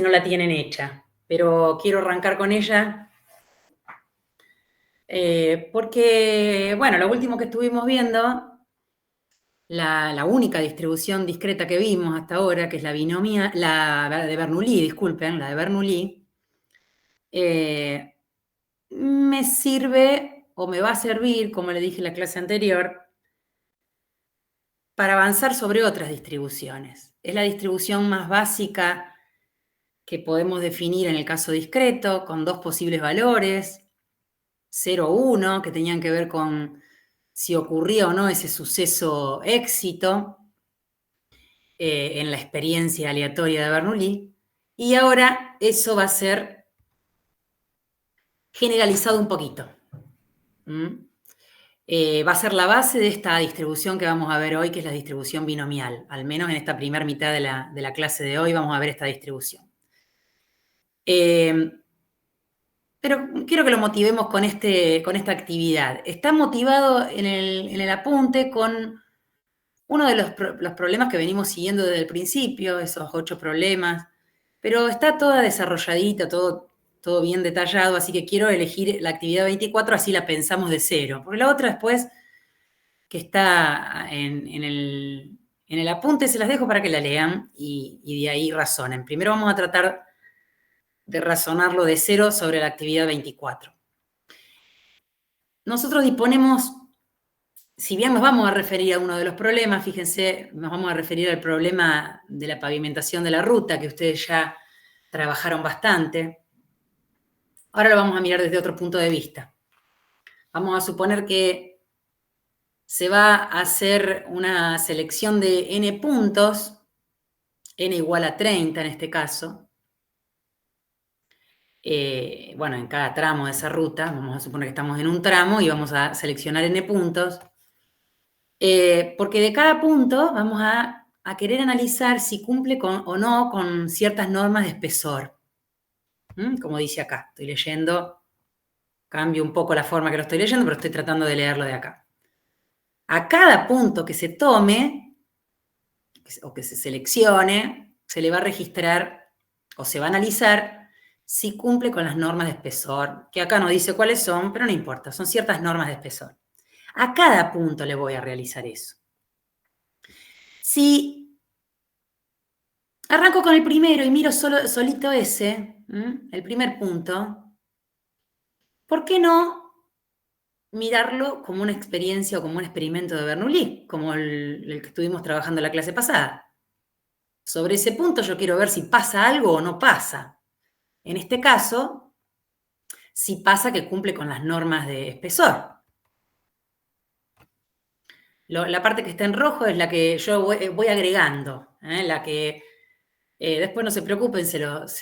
no la tienen hecha, pero quiero arrancar con ella porque, bueno, lo último que estuvimos viendo, la única distribución discreta que vimos hasta ahora, que es la binomia, la de Bernoulli, disculpen, la de Bernoulli, me sirve o me va a servir, como le dije en la clase anterior, para avanzar sobre otras distribuciones. Es la distribución más básica que podemos definir en el caso discreto, con dos posibles valores, 0 o 1, que tenían que ver con si ocurría o no ese suceso éxito en la experiencia aleatoria de Bernoulli. Y ahora eso va a ser generalizado un poquito. Va a ser la base de esta distribución que vamos a ver hoy, que es la distribución binomial. Al menos en esta primera mitad de la clase de hoy vamos a ver esta distribución. Pero quiero que lo motivemos con esta actividad. Está motivado en el apunte con uno de los problemas que venimos siguiendo desde el principio, esos 8 problemas, pero está toda desarrolladita, todo bien detallado, así que quiero elegir la actividad 24, así la pensamos de cero. Porque la otra después, que está en el apunte, se las dejo para que la lean y de ahí razonen. Primero vamos a tratar de razonarlo de cero sobre la actividad 24. Nosotros disponemos, si bien nos vamos a referir a uno de los problemas, fíjense, nos vamos a referir al problema de la pavimentación de la ruta, que ustedes ya trabajaron bastante. Ahora lo vamos a mirar desde otro punto de vista. Vamos a suponer que se va a hacer una selección de n puntos, n igual a 30 en este caso. Bueno, en cada tramo de esa ruta, vamos a suponer que estamos en un tramo y vamos a seleccionar n puntos. Porque de cada punto vamos a querer analizar si cumple o no con ciertas normas de espesor. Como dice acá, estoy leyendo, cambio un poco la forma que lo estoy leyendo, pero estoy tratando de leerlo de acá. A cada punto que se tome o que se seleccione, se le va a registrar o se va a analizar si cumple con las normas de espesor, que acá no dice cuáles son, pero no importa, son ciertas normas de espesor. A cada punto le voy a realizar eso. Si arranco con el primero y miro solito ese, el primer punto, ¿por qué no mirarlo como una experiencia o como un experimento de Bernoulli, como el que estuvimos trabajando en la clase pasada? Sobre ese punto yo quiero ver si pasa algo o no pasa. En este caso, si pasa que cumple con las normas de espesor. La parte que está en rojo es la que yo voy agregando, la que después no se preocupen, se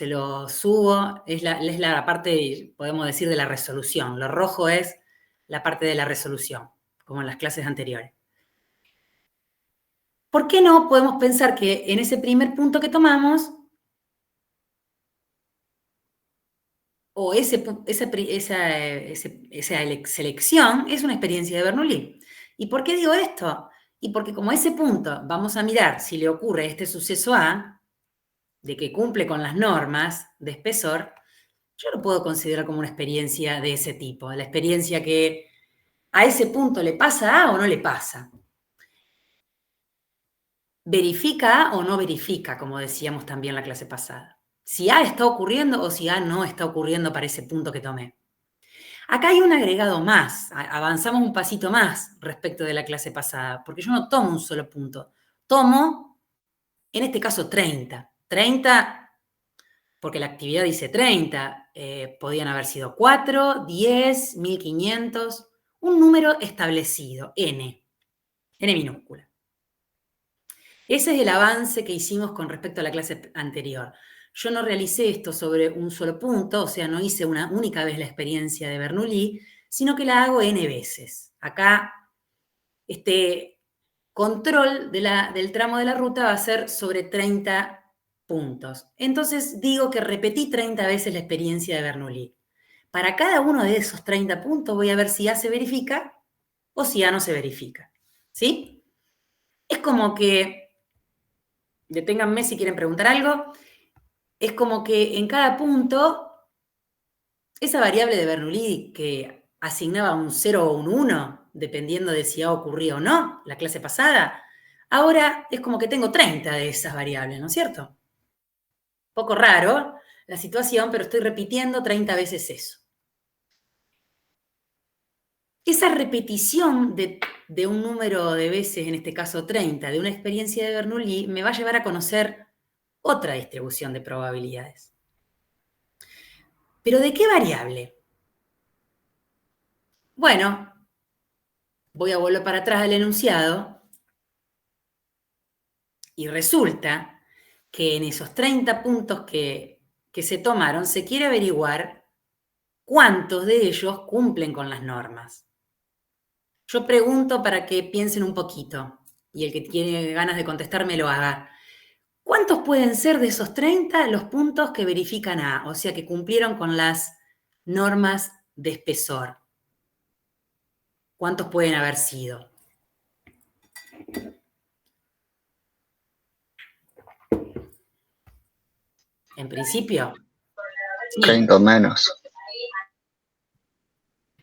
lo subo, es la parte, podemos decir, de la resolución. Lo rojo es la parte de la resolución, como en las clases anteriores. ¿Por qué no podemos pensar que en ese primer punto que tomamos, o esa selección es una experiencia de Bernoulli? ¿Y por qué digo esto? Y porque como ese punto vamos a mirar si le ocurre este suceso A, de que cumple con las normas de espesor, yo lo puedo considerar como una experiencia de ese tipo, la experiencia que a ese punto le pasa A o no le pasa. Verifica A o no verifica, como decíamos también la clase pasada. Si A está ocurriendo o si A no está ocurriendo para ese punto que tomé. Acá hay un agregado más, avanzamos un pasito más respecto de la clase pasada, porque yo no tomo un solo punto, tomo, en este caso, 30. 30 porque la actividad dice 30, podían haber sido 4, 10, 1500, un número establecido, n minúscula. Ese es el avance que hicimos con respecto a la clase anterior. Yo no realicé esto sobre un solo punto, o sea, no hice una única vez la experiencia de Bernoulli, sino que la hago n veces. Acá, este control del tramo de la ruta va a ser sobre 30 puntos. Entonces digo que repetí 30 veces la experiencia de Bernoulli. Para cada uno de esos 30 puntos voy a ver si A se verifica o si A no se verifica. ¿Sí? Es como que, deténganme si quieren preguntar algo, es como que en cada punto, esa variable de Bernoulli que asignaba un 0 o un 1, dependiendo de si ha ocurrido o no la clase pasada, ahora es como que tengo 30 de esas variables, ¿no es cierto? Poco raro la situación, pero estoy repitiendo 30 veces eso. Esa repetición de un número de veces, en este caso 30, de una experiencia de Bernoulli, me va a llevar a conocer otra distribución de probabilidades. ¿Pero de qué variable? Bueno, voy a volver para atrás al enunciado y resulta que en esos 30 puntos que se tomaron se quiere averiguar cuántos de ellos cumplen con las normas. Yo pregunto para que piensen un poquito y el que tiene ganas de contestarme lo haga. ¿Cuántos pueden ser de esos 30 los puntos que verifican A? O sea, que cumplieron con las normas de espesor. ¿Cuántos pueden haber sido? En principio, sí. 30 menos.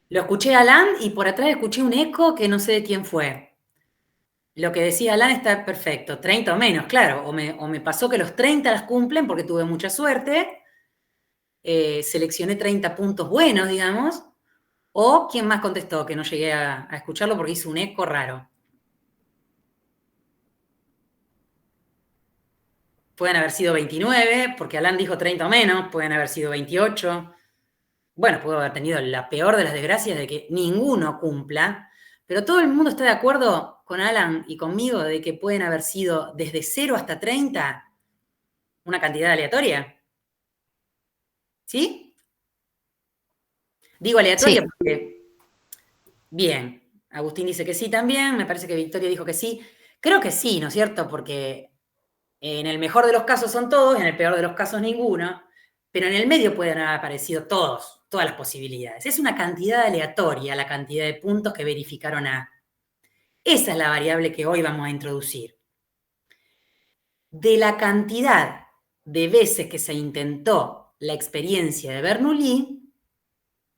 Lo escuché a Alan y por atrás escuché un eco que no sé de quién fue. Lo que decía Alan está perfecto, 30 o menos, claro. O me pasó que los 30 las cumplen porque tuve mucha suerte, seleccioné 30 puntos buenos, digamos, o quién más contestó, que no llegué a escucharlo porque hizo un eco raro. Pueden haber sido 29, porque Alan dijo 30 o menos, pueden haber sido 28. Bueno, puedo haber tenido la peor de las desgracias de que ninguno cumpla, pero todo el mundo está de acuerdo con Alan y conmigo de que pueden haber sido desde 0 hasta 30 una cantidad aleatoria. ¿Sí? Digo aleatoria Sí. porque, bien, Agustín dice que sí también, me parece que Victoria dijo que sí. Creo que sí, ¿no es cierto? Porque en el mejor de los casos son todos, en el peor de los casos ninguno, pero en el medio pueden haber aparecido todas las posibilidades. Es una cantidad aleatoria la cantidad de puntos que verificaron A. Esa es la variable que hoy vamos a introducir. De la cantidad de veces que se intentó la experiencia de Bernoulli,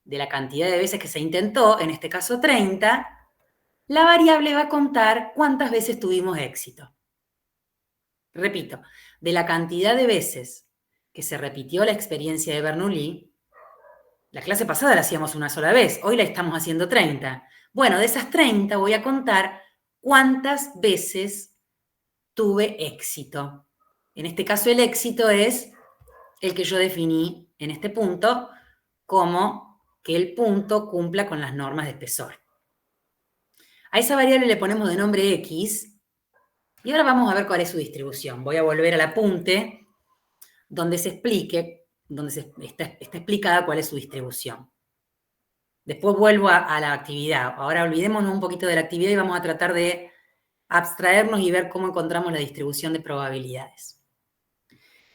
de la cantidad de veces que se intentó, en este caso 30, la variable va a contar cuántas veces tuvimos éxito. Repito, de la cantidad de veces que se repitió la experiencia de Bernoulli, la clase pasada la hacíamos una sola vez, hoy la estamos haciendo 30. Bueno, de esas 30 voy a contar cuántas veces tuve éxito. En este caso el éxito es el que yo definí en este punto como que el punto cumpla con las normas de espesor. A esa variable le ponemos de nombre X y ahora vamos a ver cuál es su distribución. Voy a volver al apunte donde se explique, donde está explicada cuál es su distribución. Después vuelvo a la actividad. Ahora olvidémonos un poquito de la actividad y vamos a tratar de abstraernos y ver cómo encontramos la distribución de probabilidades.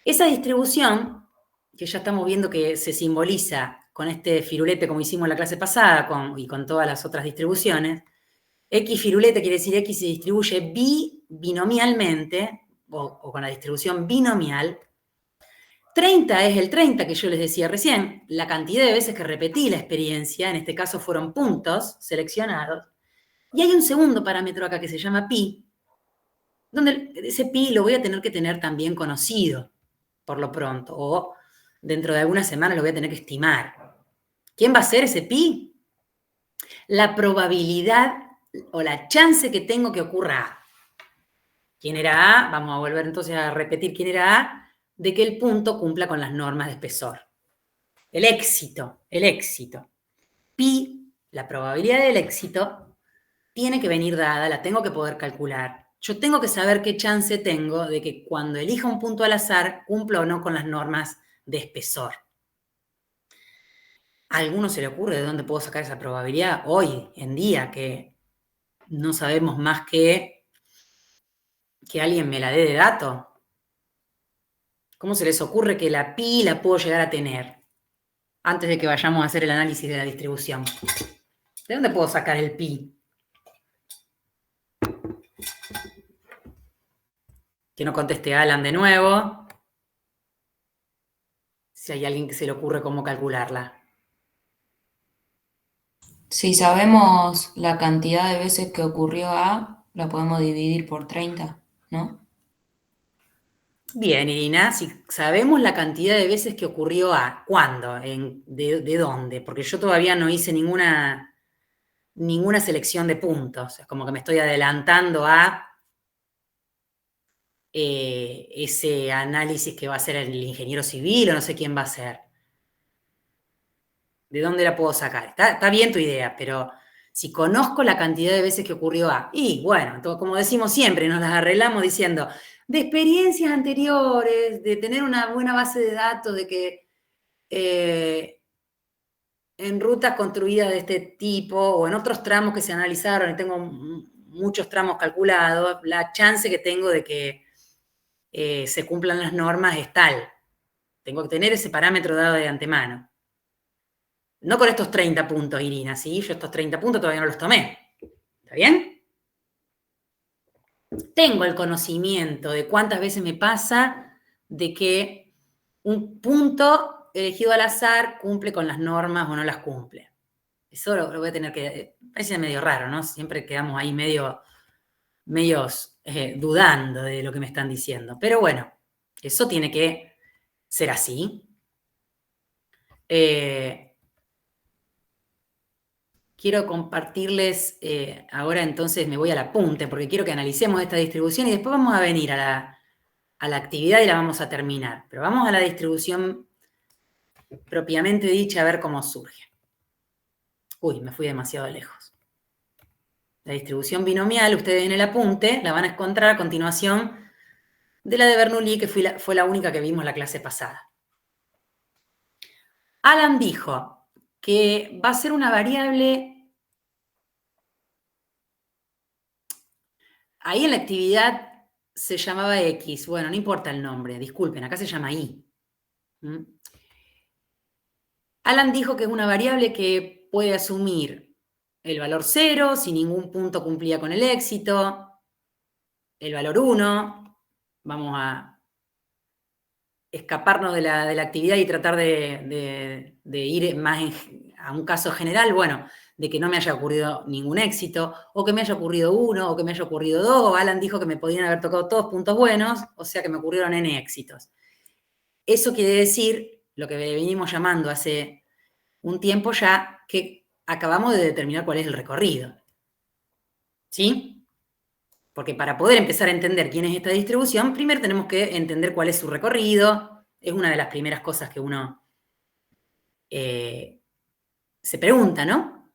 Esa distribución, que ya estamos viendo que se simboliza con este firulete como hicimos en la clase pasada y con todas las otras distribuciones, X firulete quiere decir X se distribuye binomialmente, o con la distribución binomial. 30 es el 30 que yo les decía recién, la cantidad de veces que repetí la experiencia, en este caso fueron puntos seleccionados, y hay un segundo parámetro acá que se llama pi, donde ese pi lo voy a tener que tener también conocido, por lo pronto, o dentro de algunas semanas lo voy a tener que estimar. ¿Quién va a ser ese pi? La probabilidad o la chance que tengo que ocurra A. ¿Quién era A? Vamos a volver entonces a repetir quién era A, de que el punto cumpla con las normas de espesor. El éxito. Pi, la probabilidad del éxito, tiene que venir dada, la tengo que poder calcular. Yo tengo que saber qué chance tengo de que cuando elija un punto al azar cumpla o no con las normas de espesor. ¿A alguno se le ocurre de dónde puedo sacar esa probabilidad hoy en día que no sabemos más que alguien me la dé de dato? ¿Cómo se les ocurre que la pi la puedo llegar a tener antes de que vayamos a hacer el análisis de la distribución? ¿De dónde puedo sacar el pi? Que no conteste Alan de nuevo. Si hay alguien que se le ocurre cómo calcularla. Si sabemos la cantidad de veces que ocurrió A, la podemos dividir por 30, ¿no? Bien, Irina, si sabemos la cantidad de veces que ocurrió A, ¿cuándo? ¿De dónde? Porque yo todavía no hice ninguna selección de puntos. Es como que me estoy adelantando a ese análisis que va a hacer el ingeniero civil o no sé quién va a hacer. ¿De dónde la puedo sacar? Está bien tu idea, pero si conozco la cantidad de veces que ocurrió A, y bueno, como decimos siempre, nos las arreglamos diciendo, de experiencias anteriores, de tener una buena base de datos, de que en rutas construidas de este tipo o en otros tramos que se analizaron, y tengo muchos tramos calculados, la chance que tengo de que se cumplan las normas es tal. Tengo que tener ese parámetro dado de antemano. No con estos 30 puntos, Irina, ¿sí? Yo estos 30 puntos todavía no los tomé. ¿Está bien? Tengo el conocimiento de cuántas veces me pasa de que un punto elegido al azar cumple con las normas o no las cumple. Eso lo voy a tener que... Parece medio raro, ¿no? Siempre quedamos ahí medios dudando de lo que me están diciendo. Pero bueno, eso tiene que ser así. Quiero compartirles, ahora entonces me voy al apunte, porque quiero que analicemos esta distribución y después vamos a venir a la actividad y la vamos a terminar. Pero vamos a la distribución propiamente dicha, a ver cómo surge. Uy, me fui demasiado lejos. La distribución binomial, ustedes en el apunte, la van a encontrar a continuación de la de Bernoulli, que fue la única que vimos la clase pasada. Alan dijo que va a ser una variable... Ahí en la actividad se llamaba X. Bueno, no importa el nombre, disculpen, acá se llama Y. ¿Mm? Alan dijo que es una variable que puede asumir el valor 0 si ningún punto cumplía con el éxito, el valor 1, vamos a escaparnos de la actividad y tratar de ir más a un caso general, bueno, de que no me haya ocurrido ningún éxito, o que me haya ocurrido 1, o que me haya ocurrido 2. Alan dijo que me podían haber tocado todos puntos buenos, o sea que me ocurrieron N éxitos. Eso quiere decir, lo que venimos llamando hace un tiempo ya, que acabamos de determinar cuál es el recorrido. ¿Sí? Porque para poder empezar a entender quién es esta distribución, primero tenemos que entender cuál es su recorrido. Es una de las primeras cosas que uno se pregunta, ¿no?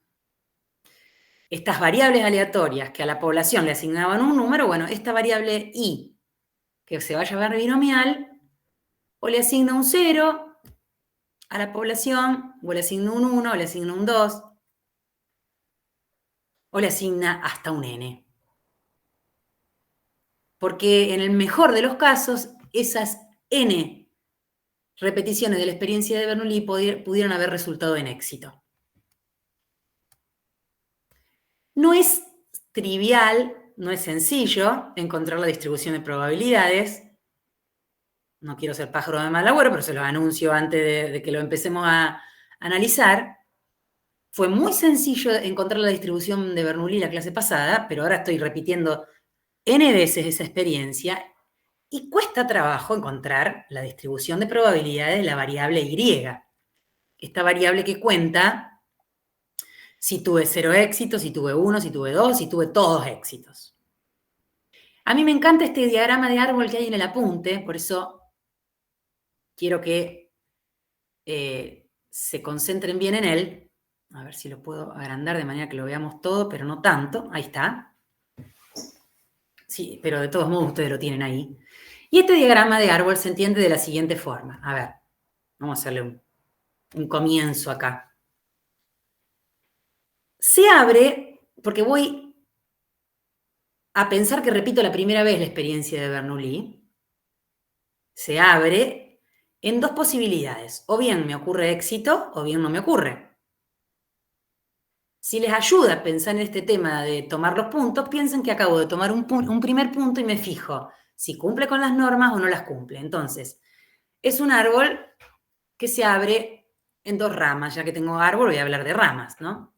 Estas variables aleatorias que a la población le asignaban un número, bueno, esta variable I, que se va a llamar binomial, o le asigna un 0 a la población, o le asigna un 1, o le asigna un 2, o le asigna hasta un N. Porque en el mejor de los casos, esas N repeticiones de la experiencia de Bernoulli pudieron haber resultado en éxito. No es trivial, no es sencillo encontrar la distribución de probabilidades. No quiero ser pájaro de mal agüero, pero se los anuncio antes de que lo empecemos a analizar. Fue muy sencillo encontrar la distribución de Bernoulli la clase pasada, pero ahora estoy repitiendo N veces esa experiencia y cuesta trabajo encontrar la distribución de probabilidades de la variable Y. Esta variable que cuenta si tuve 0 éxitos, si tuve 1, si tuve 2, si tuve todos éxitos. A mí me encanta este diagrama de árbol que hay en el apunte, por eso quiero que se concentren bien en él. A ver si lo puedo agrandar de manera que lo veamos todo, pero no tanto. Ahí está. Sí, pero de todos modos ustedes lo tienen ahí. Y este diagrama de árbol se entiende de la siguiente forma. A ver, vamos a hacerle un comienzo acá. Se abre, porque voy a pensar que repito la primera vez la experiencia de Bernoulli, se abre en dos posibilidades. O bien me ocurre éxito, o bien no me ocurre. Si les ayuda a pensar en este tema de tomar los puntos, piensen que acabo de tomar un primer punto y me fijo si cumple con las normas o no las cumple. Entonces, es un árbol que se abre en dos ramas. Ya que tengo árbol, voy a hablar de ramas, ¿no?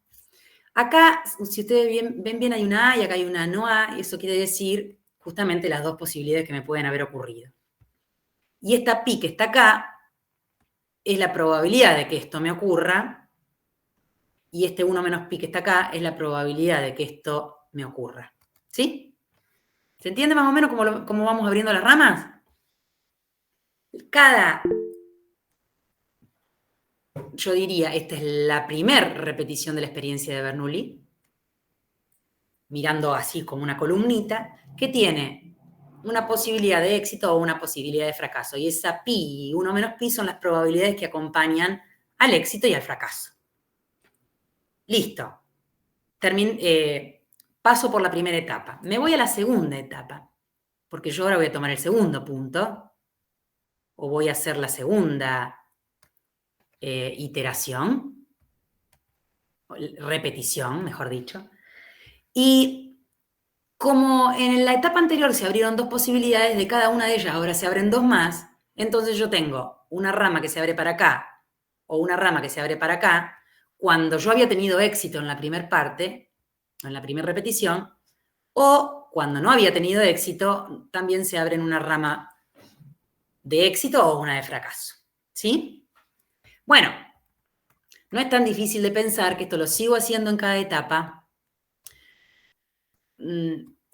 Acá, si ustedes ven bien, hay una A y acá hay una no A, y eso quiere decir justamente las dos posibilidades que me pueden haber ocurrido. Y esta pi que está acá es la probabilidad de que esto me ocurra, y este 1 menos pi que está acá es la probabilidad de que esto me ocurra. ¿Sí? ¿Se entiende más o menos cómo vamos abriendo las ramas? Yo diría, esta es la primera repetición de la experiencia de Bernoulli, mirando así como una columnita, que tiene una posibilidad de éxito o una posibilidad de fracaso. Y esa pi y 1 menos pi son las probabilidades que acompañan al éxito y al fracaso. Listo. Paso por la primera etapa. Me voy a la segunda etapa, porque yo ahora voy a tomar el segundo punto, o voy a hacer la segunda iteración, repetición, mejor dicho. Y como en la etapa anterior se abrieron dos posibilidades, de cada una de ellas ahora se abren dos más, entonces yo tengo una rama que se abre para acá o una rama que se abre para acá. Cuando yo había tenido éxito en la primera parte, en la primera repetición, o cuando no había tenido éxito, también se abre en una rama de éxito o una de fracaso. ¿Sí? Bueno, no es tan difícil de pensar que esto lo sigo haciendo en cada etapa.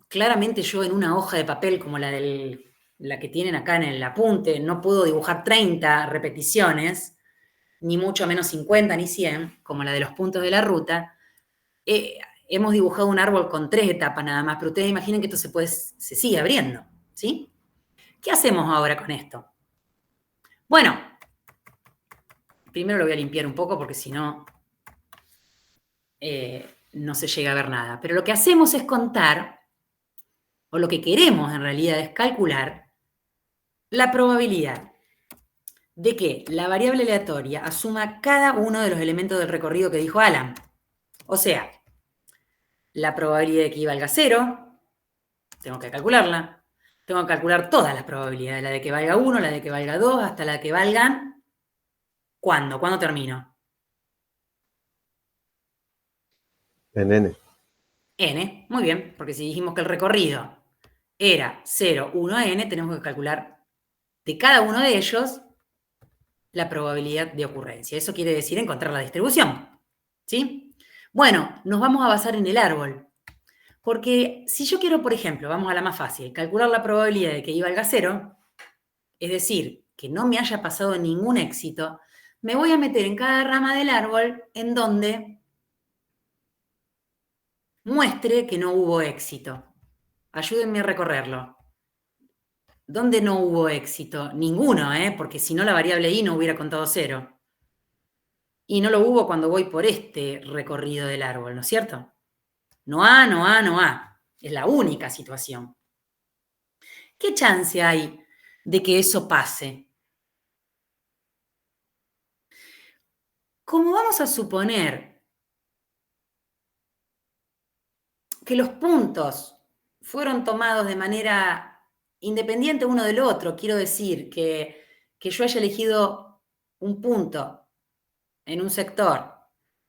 Claramente yo en una hoja de papel como la que tienen acá en el apunte, no puedo dibujar 30 repeticiones, ni mucho menos 50 ni 100, como la de los puntos de la ruta. Hemos dibujado un árbol con 3 etapas nada más, pero ustedes imaginen que esto se sigue abriendo, ¿sí? ¿Qué hacemos ahora con esto? Bueno, primero lo voy a limpiar un poco porque si no, no se llega a ver nada. Pero lo que hacemos es contar, o lo que queremos en realidad es calcular la probabilidad de que la variable aleatoria asuma cada uno de los elementos del recorrido que dijo Alan. O sea, la probabilidad de que valga 0, tengo que calcularla. Tengo que calcular todas las probabilidades, la de que valga 1, la de que valga 2, hasta la que valgan... ¿Cuándo? ¿Cuándo termino? En N. N, muy bien, porque si dijimos que el recorrido era 0, 1, N, tenemos que calcular de cada uno de ellos la probabilidad de ocurrencia. Eso quiere decir encontrar la distribución. ¿Sí? Bueno, nos vamos a basar en el árbol. Porque si yo quiero, por ejemplo, vamos a la más fácil, calcular la probabilidad de que Y valga 0, es decir, que no me haya pasado ningún éxito, me voy a meter en cada rama del árbol en donde muestre que no hubo éxito. Ayúdenme a recorrerlo. ¿Dónde no hubo éxito? Ninguno, porque si no la variable I no hubiera contado 0. Y no lo hubo cuando voy por este recorrido del árbol, ¿no es cierto? No A, no A, no A. Es la única situación. ¿Qué chance hay de que eso pase? Como vamos a suponer que los puntos fueron tomados de manera independiente uno del otro, quiero decir que yo haya elegido un punto en un sector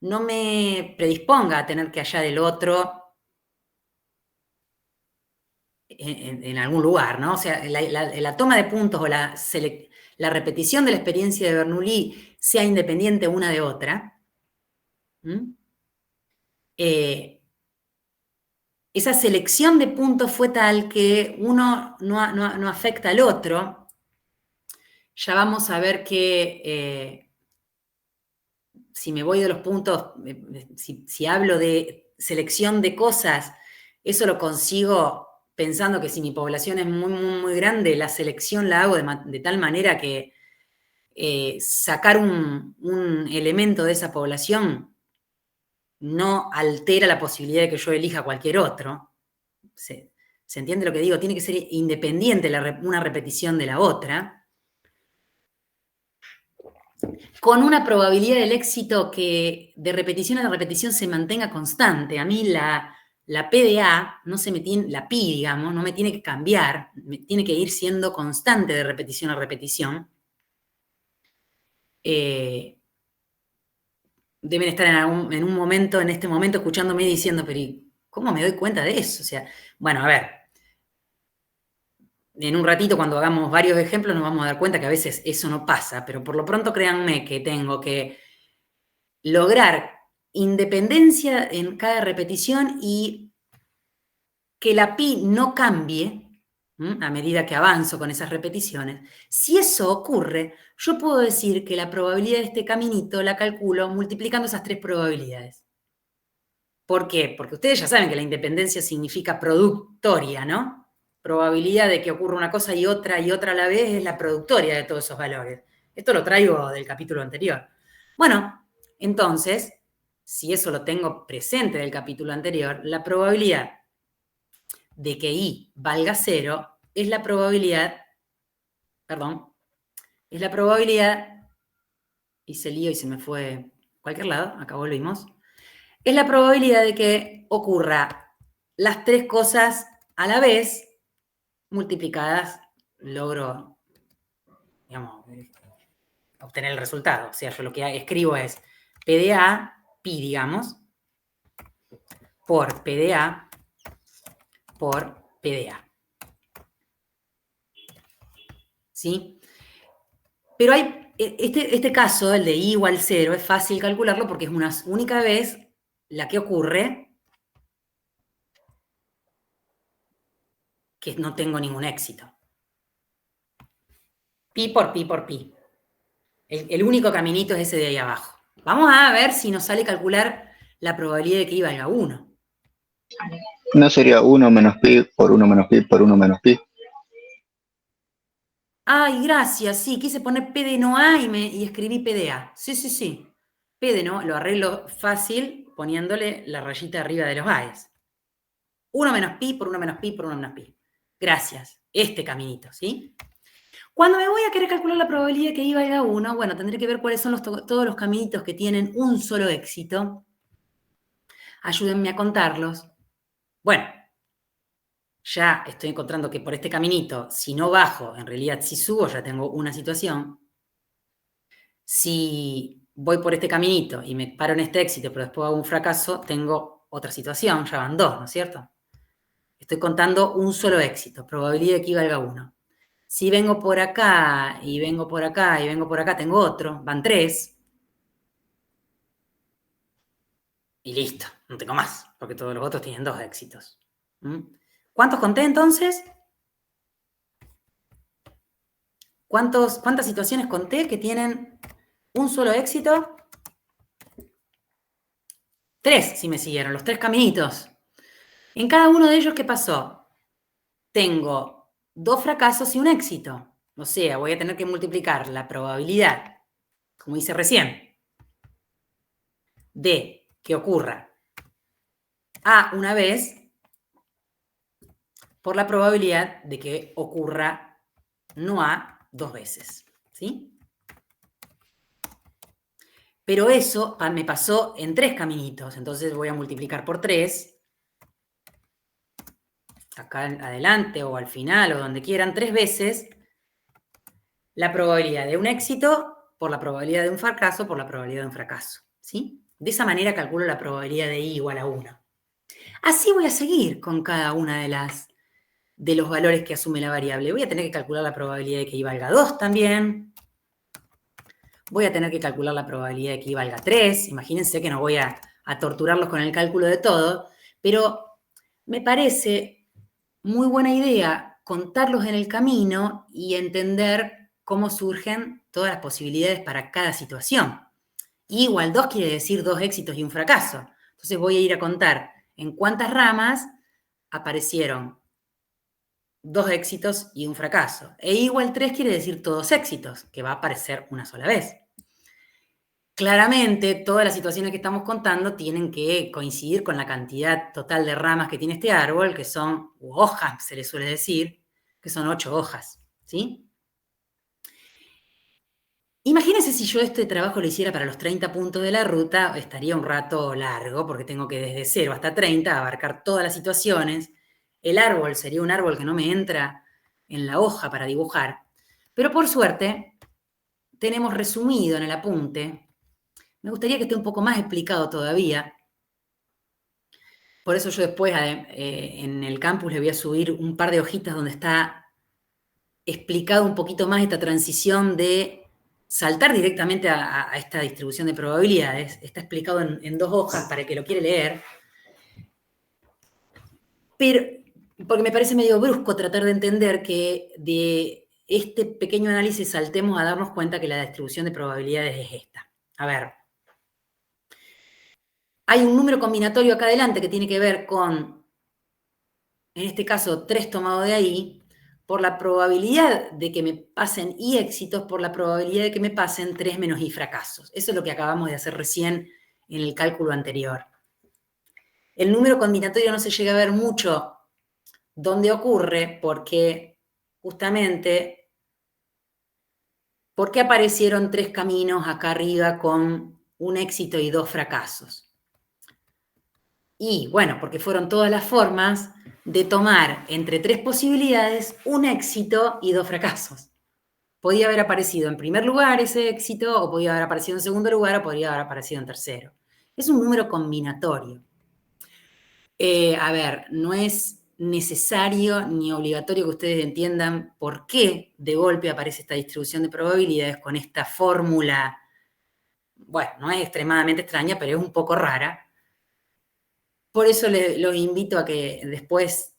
no me predisponga a tener que hallar el otro en algún lugar, ¿no? O sea, la toma de puntos o la repetición de la experiencia de Bernoulli sea independiente una de otra. Esa selección de puntos fue tal que uno no afecta al otro. Ya vamos a ver que si me voy de los puntos, si hablo de selección de cosas, eso lo consigo pensando que si mi población es muy, muy, muy grande, la selección la hago de tal manera que sacar un elemento de esa población no altera la posibilidad de que yo elija cualquier otro. ¿Se entiende lo que digo? Tiene que ser independiente una repetición de la otra, con una probabilidad del éxito que de repetición a repetición se mantenga constante. A mí la PDA, no se me tiene, la pi, digamos, no me tiene que cambiar, me tiene que ir siendo constante de repetición a repetición. deben estar en un momento, en este momento, escuchándome y diciendo, pero ¿cómo me doy cuenta de eso? O sea, bueno, a ver, en un ratito cuando hagamos varios ejemplos nos vamos a dar cuenta que a veces eso no pasa, pero por lo pronto créanme que tengo que lograr independencia en cada repetición y que la pi no cambie a medida que avanzo con esas repeticiones. Si eso ocurre, yo puedo decir que la probabilidad de este caminito la calculo multiplicando esas 3 probabilidades. ¿Por qué? Porque ustedes ya saben que la independencia significa productoria, ¿no? Probabilidad de que ocurra una cosa y otra a la vez es la productoria de todos esos valores. Esto lo traigo del capítulo anterior. Bueno, entonces, si eso lo tengo presente del capítulo anterior, la probabilidad de que i valga 0 es la probabilidad, hice lío y se me fue a cualquier lado, acá volvimos, es la probabilidad de que ocurra las 3 cosas a la vez multiplicadas, logro, digamos, obtener el resultado. O sea, yo lo que escribo es P de A, pi, digamos, por P de A, por P de A. ¿Sí? Pero hay, este caso, el de i igual 0, es fácil calcularlo porque es una única vez la que ocurre que no tengo ningún éxito. Pi por pi por pi. El único caminito es ese de ahí abajo. Vamos a ver si nos sale calcular la probabilidad de que i valga 1. ¿No sería 1 menos pi por 1 menos pi por 1 menos pi? Ay, gracias, sí, quise poner P de no A y escribí P de A. Sí. P de no, lo arreglo fácil poniéndole la rayita arriba de los A's. 1 menos pi por 1 menos pi por 1 menos pi. Gracias, este caminito, ¿sí? Cuando me voy a querer calcular la probabilidad de que i valga 1, bueno, tendré que ver cuáles son todos los caminitos que tienen un solo éxito. Ayúdenme a contarlos. Bueno, ya estoy encontrando que por este caminito, si no bajo, en realidad si subo, ya tengo una situación. Si voy por este caminito y me paro en este éxito, pero después hago un fracaso, tengo otra situación, ya van 2, ¿no es cierto? Estoy contando un solo éxito, probabilidad de que i valga 1. Si vengo por acá, y vengo por acá, y vengo por acá, tengo otro, van 3. Y listo, no tengo más, porque todos los otros tienen 2 éxitos. ¿Cuántos conté entonces? ¿Cuántas situaciones conté que tienen un solo éxito? 3, si me siguieron, los 3 caminitos. En cada uno de ellos, ¿qué pasó? Tengo 2 fracasos y un éxito. O sea, voy a tener que multiplicar la probabilidad, como hice recién, de que ocurra A una vez por la probabilidad de que ocurra no A 2 veces. ¿Sí? Pero eso me pasó en 3 caminitos. Entonces voy a multiplicar por 3. Acá adelante o al final o donde quieran, 3 veces la probabilidad de un éxito por la probabilidad de un fracaso por la probabilidad de un fracaso. ¿Sí? De esa manera calculo la probabilidad de i igual a 1. Así voy a seguir con cada una de los valores que asume la variable. Voy a tener que calcular la probabilidad de que i valga 2 también. Voy a tener que calcular la probabilidad de que i valga 3. Imagínense que no voy a torturarlos con el cálculo de todo, pero me parece muy buena idea contarlos en el camino y entender cómo surgen todas las posibilidades para cada situación. I igual 2 quiere decir 2 éxitos y un fracaso. Entonces voy a ir a contar en cuántas ramas aparecieron 2 éxitos y un fracaso. E igual 3 quiere decir todos éxitos, que va a aparecer una sola vez. Claramente, todas las situaciones que estamos contando tienen que coincidir con la cantidad total de ramas que tiene este árbol, que son, o hojas se le suele decir, que son 8 hojas, ¿sí? Imagínense si yo este trabajo lo hiciera para los 30 puntos de la ruta, estaría un rato largo, porque tengo que desde 0 hasta 30 abarcar todas las situaciones. El árbol sería un árbol que no me entra en la hoja para dibujar. Pero por suerte, tenemos resumido en el apunte. Me gustaría que esté un poco más explicado todavía. Por eso yo después en el campus le voy a subir un par de hojitas donde está explicado un poquito más esta transición de saltar directamente a esta distribución de probabilidades. Está explicado en 2 hojas para el que lo quiere leer. Pero, porque me parece medio brusco tratar de entender que de este pequeño análisis saltemos a darnos cuenta que la distribución de probabilidades es esta. A ver, hay un número combinatorio acá adelante que tiene que ver con, en este caso, 3 tomado de ahí, por la probabilidad de que me pasen I éxitos, por la probabilidad de que me pasen 3 menos I fracasos. Eso es lo que acabamos de hacer recién en el cálculo anterior. El número combinatorio no se llega a ver mucho dónde ocurre, porque justamente, ¿por qué aparecieron 3 caminos acá arriba con un éxito y 2 fracasos? Y bueno, porque fueron todas las formas de tomar entre 3 posibilidades un éxito y 2 fracasos. Podía haber aparecido en primer lugar ese éxito, o podía haber aparecido en segundo lugar, o podría haber aparecido en tercero. Es un número combinatorio. A ver, no es necesario ni obligatorio que ustedes entiendan por qué de golpe aparece esta distribución de probabilidades con esta fórmula. Bueno, no es extremadamente extraña, pero es un poco rara. Por eso los invito a que después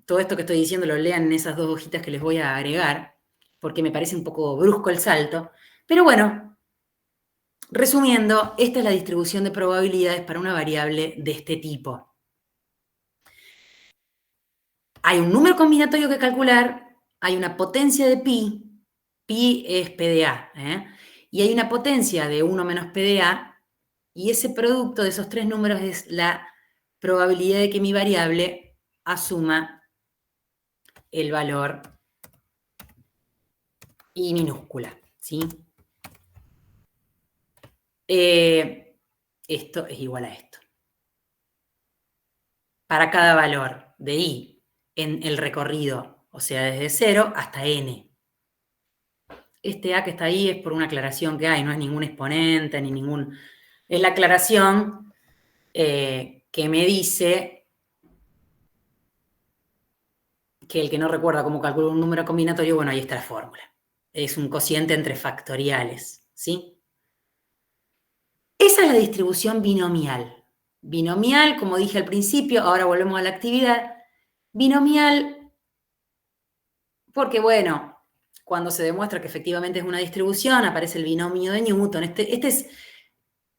todo esto que estoy diciendo lo lean en esas 2 hojitas que les voy a agregar, porque me parece un poco brusco el salto. Pero bueno, resumiendo, esta es la distribución de probabilidades para una variable de este tipo. Hay un número combinatorio que calcular, hay una potencia de pi es P de A, y hay una potencia de 1 menos P de A, y ese producto de esos 3 números es la probabilidad de que mi variable asuma el valor I minúscula, ¿sí? Esto es igual a esto. Para cada valor de I en el recorrido, o sea, desde 0 hasta n. Este A que está ahí es por una aclaración que hay, no es ningún exponente, ni ningún... Es la aclaración que me dice que el que no recuerda cómo calcular un número combinatorio, bueno, ahí está la fórmula. Es un cociente entre factoriales, ¿sí? Esa es la distribución binomial. Binomial, como dije al principio, ahora volvemos a la actividad. Binomial, porque bueno, cuando se demuestra que efectivamente es una distribución, aparece el binomio de Newton.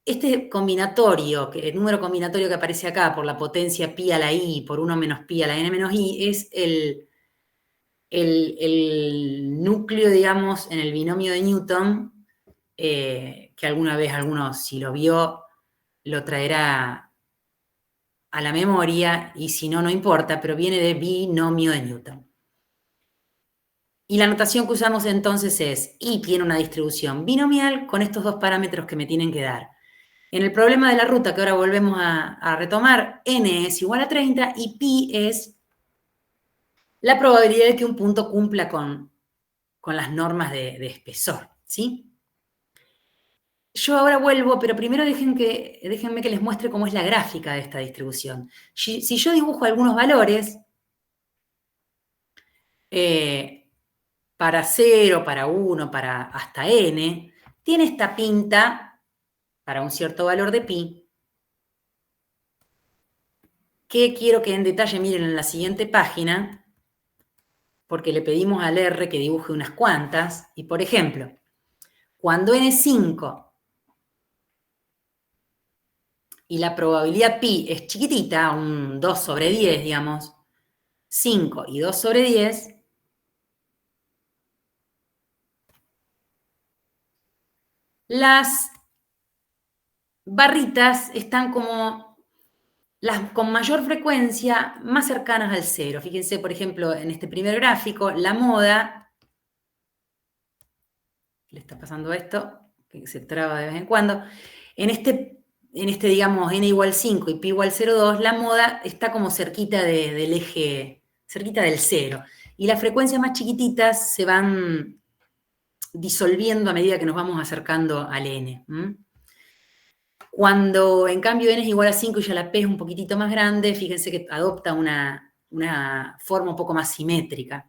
Este combinatorio, el número combinatorio que aparece acá por la potencia pi a la i por 1 menos pi a la n menos i, es el núcleo, digamos, en el binomio de Newton, que alguna vez alguno, si lo vio, lo traerá a la memoria, y si no, no importa, pero viene de binomio de Newton. Y la notación que usamos entonces es, I tiene una distribución binomial con estos 2 parámetros que me tienen que dar. En el problema de la ruta, que ahora volvemos a retomar, n es igual a 30 y pi es la probabilidad de que un punto cumpla con las normas de espesor, ¿sí? Yo ahora vuelvo, pero primero déjenme que les muestre cómo es la gráfica de esta distribución. Si yo dibujo algunos valores, para 0, para 1, para hasta n, tiene esta pinta para un cierto valor de pi, que quiero que en detalle miren en la siguiente página, porque le pedimos al R que dibuje unas cuantas, y por ejemplo, cuando n es 5 y la probabilidad pi es chiquitita, un 2 sobre 10, digamos, 5 y 2 sobre 10, las barritas están como las con mayor frecuencia más cercanas al 0. Fíjense, por ejemplo, en este primer gráfico, la moda, le está pasando esto, que se traba de vez en cuando, en este digamos, n igual 5 y pi igual 0,2, la moda está como cerquita del eje, cerquita del 0. Y las frecuencias más chiquititas se van disolviendo a medida que nos vamos acercando al n. Cuando en cambio n es igual a 5 y ya la p es un poquitito más grande, fíjense que adopta una forma un poco más simétrica.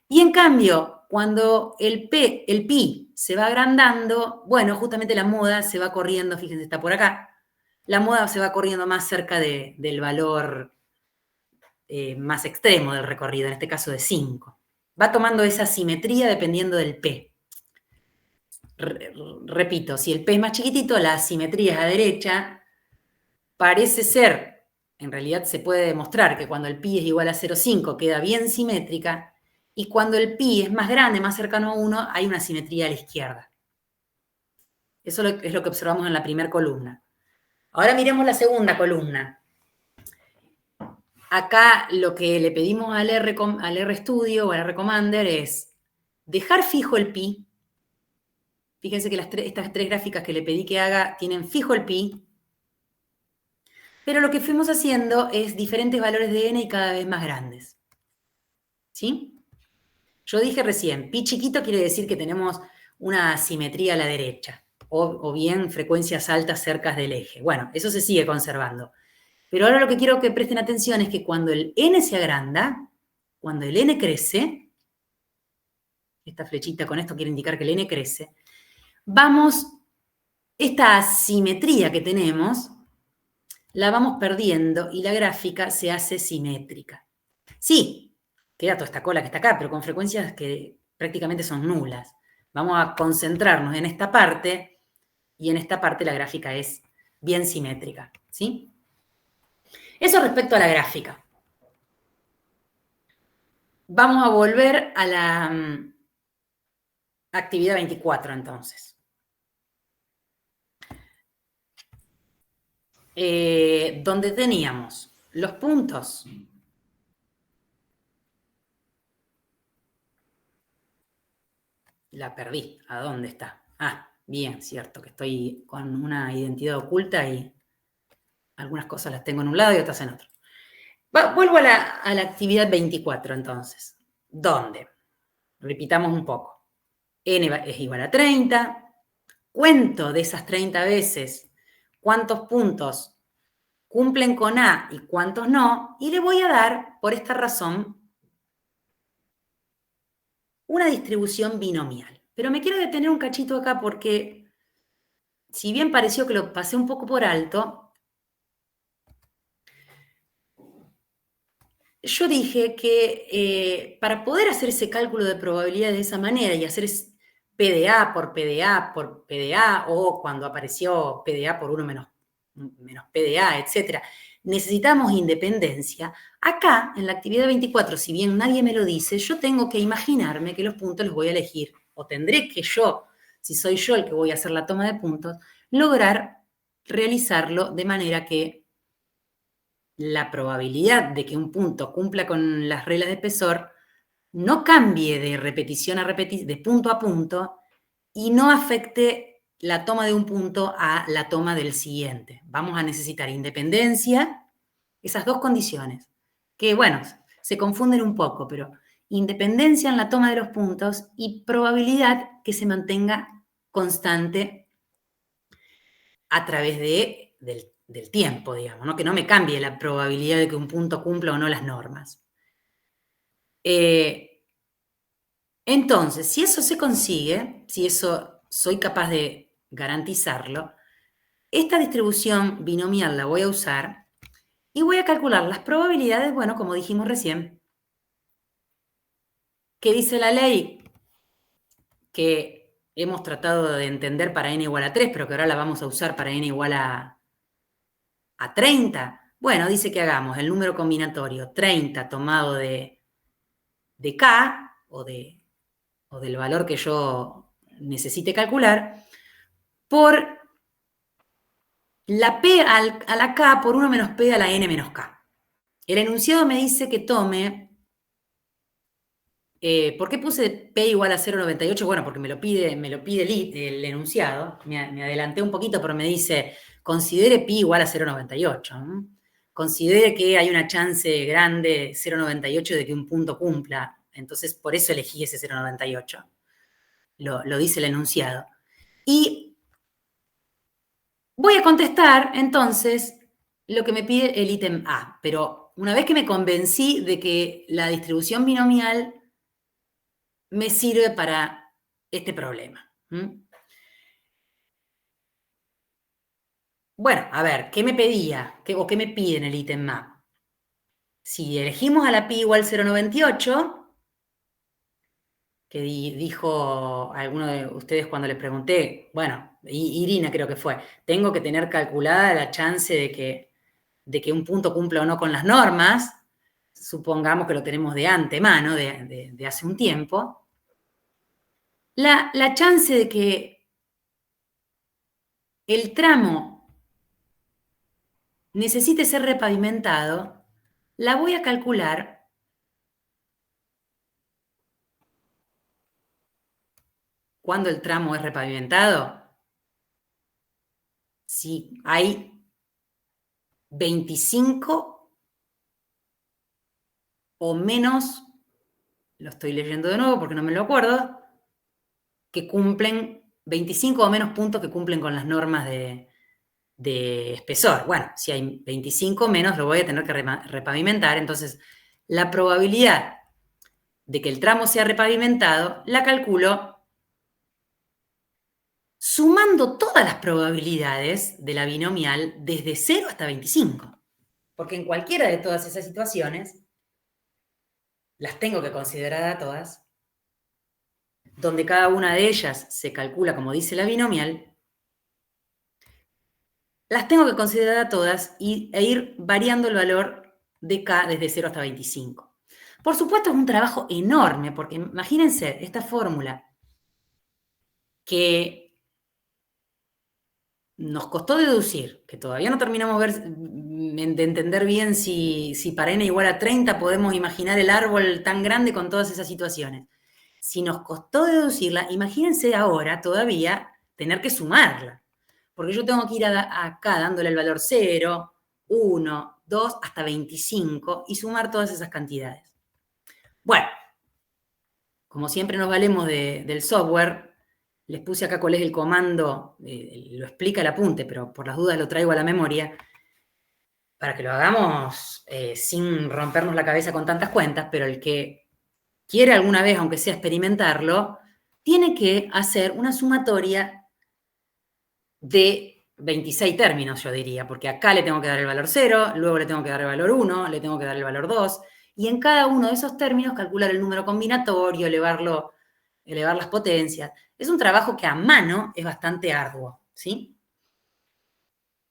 Y en cambio, cuando el pi se va agrandando, bueno, justamente la moda se va corriendo, fíjense, está por acá, la moda se va corriendo más cerca del valor más extremo del recorrido, en este caso de 5. Va tomando esa simetría dependiendo del p. Repito, si el p es más chiquitito, la asimetría es a derecha. Parece ser, en realidad se puede demostrar que cuando el pi es igual a 0,5 queda bien simétrica, y cuando el pi es más grande, más cercano a 1, hay una simetría a la izquierda. Eso es lo que observamos en la primera columna. Ahora miremos la segunda columna. Acá lo que le pedimos al RStudio o al RCommander es dejar fijo el pi. Fíjense que estas tres gráficas que le pedí que haga tienen fijo el pi, pero lo que fuimos haciendo es diferentes valores de n y cada vez más grandes. ¿Sí? Yo dije recién, pi chiquito quiere decir que tenemos una simetría a la derecha, o bien frecuencias altas cerca del eje. Bueno, eso se sigue conservando. Pero ahora lo que quiero que presten atención es que cuando el n se agranda, cuando el n crece, esta flechita con esto quiere indicar que el n crece, esta asimetría que tenemos, la vamos perdiendo y la gráfica se hace simétrica. Sí, queda toda esta cola que está acá, pero con frecuencias que prácticamente son nulas. Vamos a concentrarnos en esta parte, y en esta parte la gráfica es bien simétrica, ¿sí? Eso respecto a la gráfica. Vamos a volver a la actividad 24, entonces. Donde teníamos los puntos. La perdí. ¿A dónde está? Ah, bien, cierto, que estoy con una identidad oculta y algunas cosas las tengo en un lado y otras en otro. Vuelvo a la actividad 24, entonces. ¿Dónde? Repitamos un poco. N es igual a 30. Cuento de esas 30 veces cuántos puntos cumplen con A y cuántos no, y le voy a dar, por esta razón, una distribución binomial. Pero me quiero detener un cachito acá porque, si bien pareció que lo pasé un poco por alto, yo dije que para poder hacer ese cálculo de probabilidad de esa manera y hacer PDA por PDA por PDA, o cuando apareció PDA por 1 menos PDA, etc., necesitamos independencia. Acá, en la actividad 24, si bien nadie me lo dice, yo tengo que imaginarme que los puntos los voy a elegir, o tendré que yo, si soy yo el que voy a hacer la toma de puntos, lograr realizarlo de manera que la probabilidad de que un punto cumpla con las reglas de espesor no cambie de repetición a repetición, de punto a punto, y no afecte la toma de un punto a la toma del siguiente. Vamos a necesitar independencia, esas dos condiciones, que bueno, se confunden un poco, pero independencia en la toma de los puntos y probabilidad que se mantenga constante a través del tiempo, digamos, ¿no? Que no me cambie la probabilidad de que un punto cumpla o no las normas. Entonces, si eso se consigue, si eso soy capaz de garantizarlo, esta distribución binomial la voy a usar y voy a calcular las probabilidades, bueno, como dijimos recién. ¿Qué dice la ley? Que hemos tratado de entender para n igual a 3, pero que ahora la vamos a usar para n igual a 30. Bueno, dice que hagamos el número combinatorio 30 tomado de k, o del valor que yo necesite calcular, por la p a la k por 1 menos p a la n menos k. El enunciado me dice que tome, ¿por qué puse p igual a 0,98? Bueno, porque me lo pide el enunciado, me adelanté un poquito, pero me dice, considere pi igual a 0,98. ¿no? Considere que hay una chance grande, 0,98, de que un punto cumpla. Entonces, por eso elegí ese 0,98. lo dice el enunciado. Y voy a contestar, entonces, lo que me pide el ítem A, pero una vez que me convencí de que la distribución binomial me sirve para este problema. Bueno, a ver, ¿qué me pedía? ¿O qué me pide en el ítem A? Si elegimos a la pi igual 0,98, que dijo alguno de ustedes cuando les pregunté, bueno, Irina creo que fue, tengo que tener calculada la chance de que un punto cumpla o no con las normas, supongamos que lo tenemos de antemano, de hace un tiempo, la chance de que el tramo necesite ser repavimentado, la voy a calcular cuando el tramo es repavimentado. Si hay 25 o menos, lo estoy leyendo de nuevo porque no me lo acuerdo, que cumplen 25 o menos puntos que cumplen con las normas de espesor. Bueno, si hay 25 menos, lo voy a tener que repavimentar. Entonces, la probabilidad de que el tramo sea repavimentado, la calculo sumando todas las probabilidades de la binomial desde 0 hasta 25. Porque en cualquiera de todas esas situaciones, las tengo que considerar a todas, donde cada una de ellas se calcula como dice la binomial, las tengo que considerar a todas e ir variando el valor de k desde 0 hasta 25. Por supuesto es un trabajo enorme, porque imagínense esta fórmula que nos costó deducir, que todavía no terminamos de entender bien si para n igual a 30 podemos imaginar el árbol tan grande con todas esas situaciones. Si nos costó deducirla, imagínense ahora todavía tener que sumarla. Porque yo tengo que ir acá dándole el valor 0, 1, 2, hasta 25 y sumar todas esas cantidades. Bueno, como siempre nos valemos del software, les puse acá cuál es el comando, lo explica el apunte, pero por las dudas lo traigo a la memoria, para que lo hagamos sin rompernos la cabeza con tantas cuentas, pero el que quiere alguna vez, aunque sea experimentarlo, tiene que hacer una sumatoria de 26 términos, yo diría, porque acá le tengo que dar el valor 0, luego le tengo que dar el valor 1, le tengo que dar el valor 2, y en cada uno de esos términos calcular el número combinatorio, elevar las potencias. Es un trabajo que a mano es bastante arduo, ¿sí?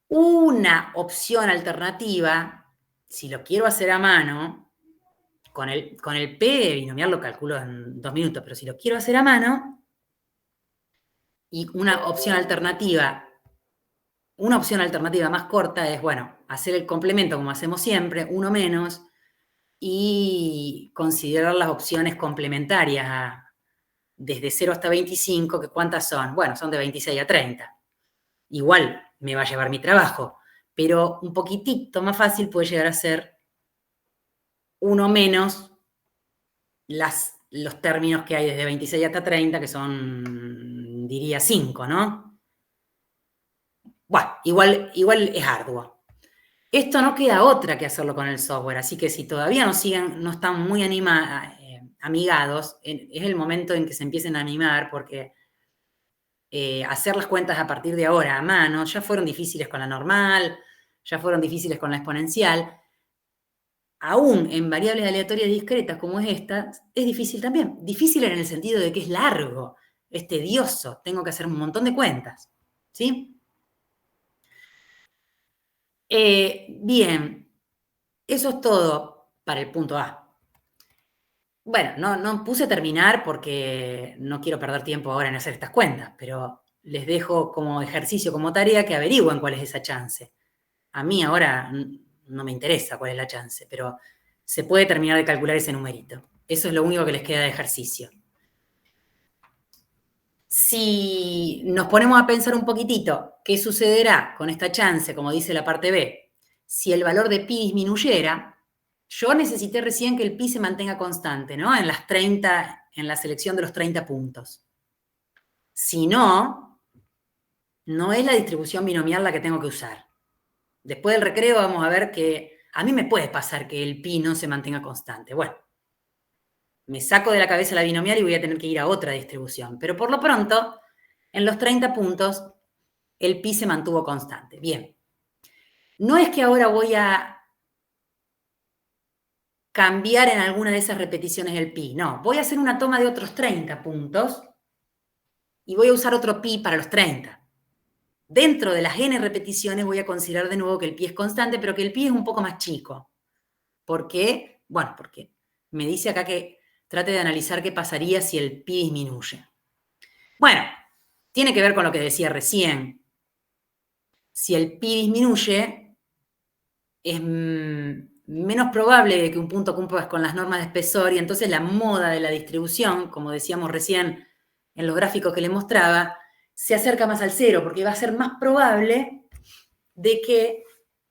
Una opción alternativa, si lo quiero hacer a mano, con el P binomial lo calculo en 2 minutos, pero si lo quiero hacer a mano, y una opción alternativa más corta es, bueno, hacer el complemento como hacemos siempre, 1 menos, y considerar las opciones complementarias desde 0 hasta 25, que ¿cuántas son? Bueno, son de 26 a 30. Igual me va a llevar mi trabajo, pero un poquitito más fácil puede llegar a ser 1 menos los términos que hay desde 26 hasta 30, que son, diría, 5, ¿no? Bueno, igual es arduo. Esto no queda otra que hacerlo con el software, así que si todavía no están muy amigados, es el momento en que se empiecen a animar, porque hacer las cuentas a partir de ahora a mano ya fueron difíciles con la normal, ya fueron difíciles con la exponencial. Aún en variables aleatorias discretas como es esta, es difícil también. Difícil en el sentido de que es largo, es tedioso, tengo que hacer un montón de cuentas, ¿sí? Bien, eso es todo para el punto A. Bueno, no puse terminar porque no quiero perder tiempo ahora en hacer estas cuentas, pero les dejo como ejercicio, como tarea, que averigüen cuál es esa chance. A mí ahora no me interesa cuál es la chance, pero se puede terminar de calcular ese numerito. Eso es lo único que les queda de ejercicio. Si nos ponemos a pensar un poquitito qué sucederá con esta chance, como dice la parte B, si el valor de pi disminuyera, yo necesité recién que el pi se mantenga constante, ¿no? En la selección de los 30 puntos. Si no, no es la distribución binomial la que tengo que usar. Después del recreo vamos a ver que a mí me puede pasar que el pi no se mantenga constante. Bueno, me saco de la cabeza la binomial y voy a tener que ir a otra distribución. Pero por lo pronto, en los 30 puntos, el pi se mantuvo constante. Bien. No es que ahora voy a cambiar en alguna de esas repeticiones el pi. No, voy a hacer una toma de otros 30 puntos y voy a usar otro pi para los 30. Dentro de las n repeticiones voy a considerar de nuevo que el pi es constante, pero que el pi es un poco más chico. ¿Por qué? Bueno, porque me dice acá que trate de analizar qué pasaría si el pi disminuye. Bueno, tiene que ver con lo que decía recién. Si el pi disminuye, es menos probable que un punto cumpla con las normas de espesor y entonces la moda de la distribución, como decíamos recién en los gráficos que les mostraba, se acerca más al cero, porque va a ser más probable de que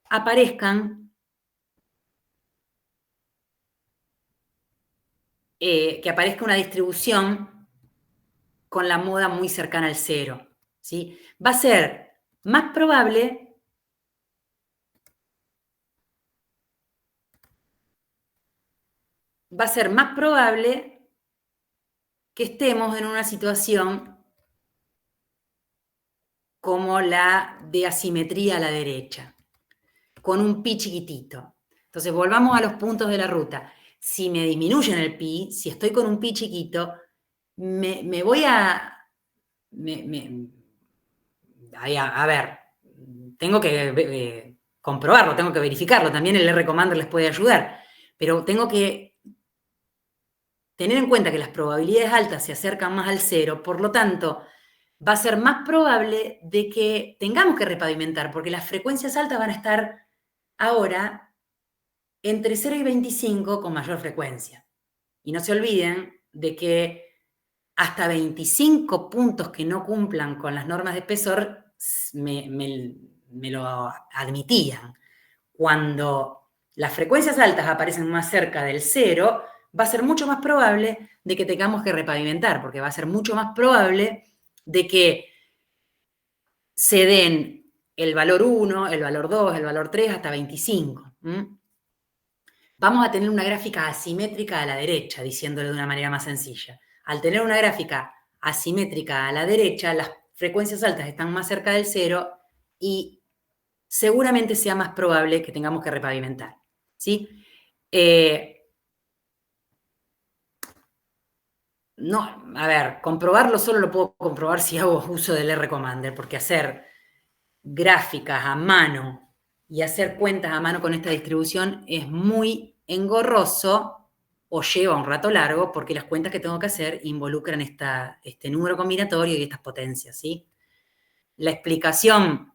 aparezcan, que aparezca una distribución con la moda muy cercana al cero, ¿sí? Va a ser más probable que estemos en una situación como la de asimetría a la derecha, con un pi chiquitito. Entonces, volvamos a los puntos de la ruta. Si me disminuyen el pi, si estoy con un pi chiquito, me voy a... a ver, tengo que comprobarlo, tengo que verificarlo. También el R-Commander les puede ayudar. Pero tengo que tener en cuenta que las probabilidades altas se acercan más al cero, por lo tanto, va a ser más probable de que tengamos que repavimentar, porque las frecuencias altas van a estar ahora entre 0 y 25 con mayor frecuencia. Y no se olviden de que hasta 25 puntos que no cumplan con las normas de espesor me lo admitían. Cuando las frecuencias altas aparecen más cerca del cero, va a ser mucho más probable de que tengamos que repavimentar, porque va a ser mucho más probable de que se den el valor 1, el valor 2, el valor 3, hasta 25. Vamos a tener una gráfica asimétrica a la derecha, diciéndolo de una manera más sencilla. Al tener una gráfica asimétrica a la derecha, las frecuencias altas están más cerca del cero y seguramente sea más probable que tengamos que repavimentar, ¿sí? No, a ver, comprobarlo solo lo puedo comprobar si hago uso del R-Commander, porque hacer gráficas a mano y hacer cuentas a mano con esta distribución es muy engorroso o lleva un rato largo, porque las cuentas que tengo que hacer involucran este número combinatorio y estas potencias, ¿sí? La explicación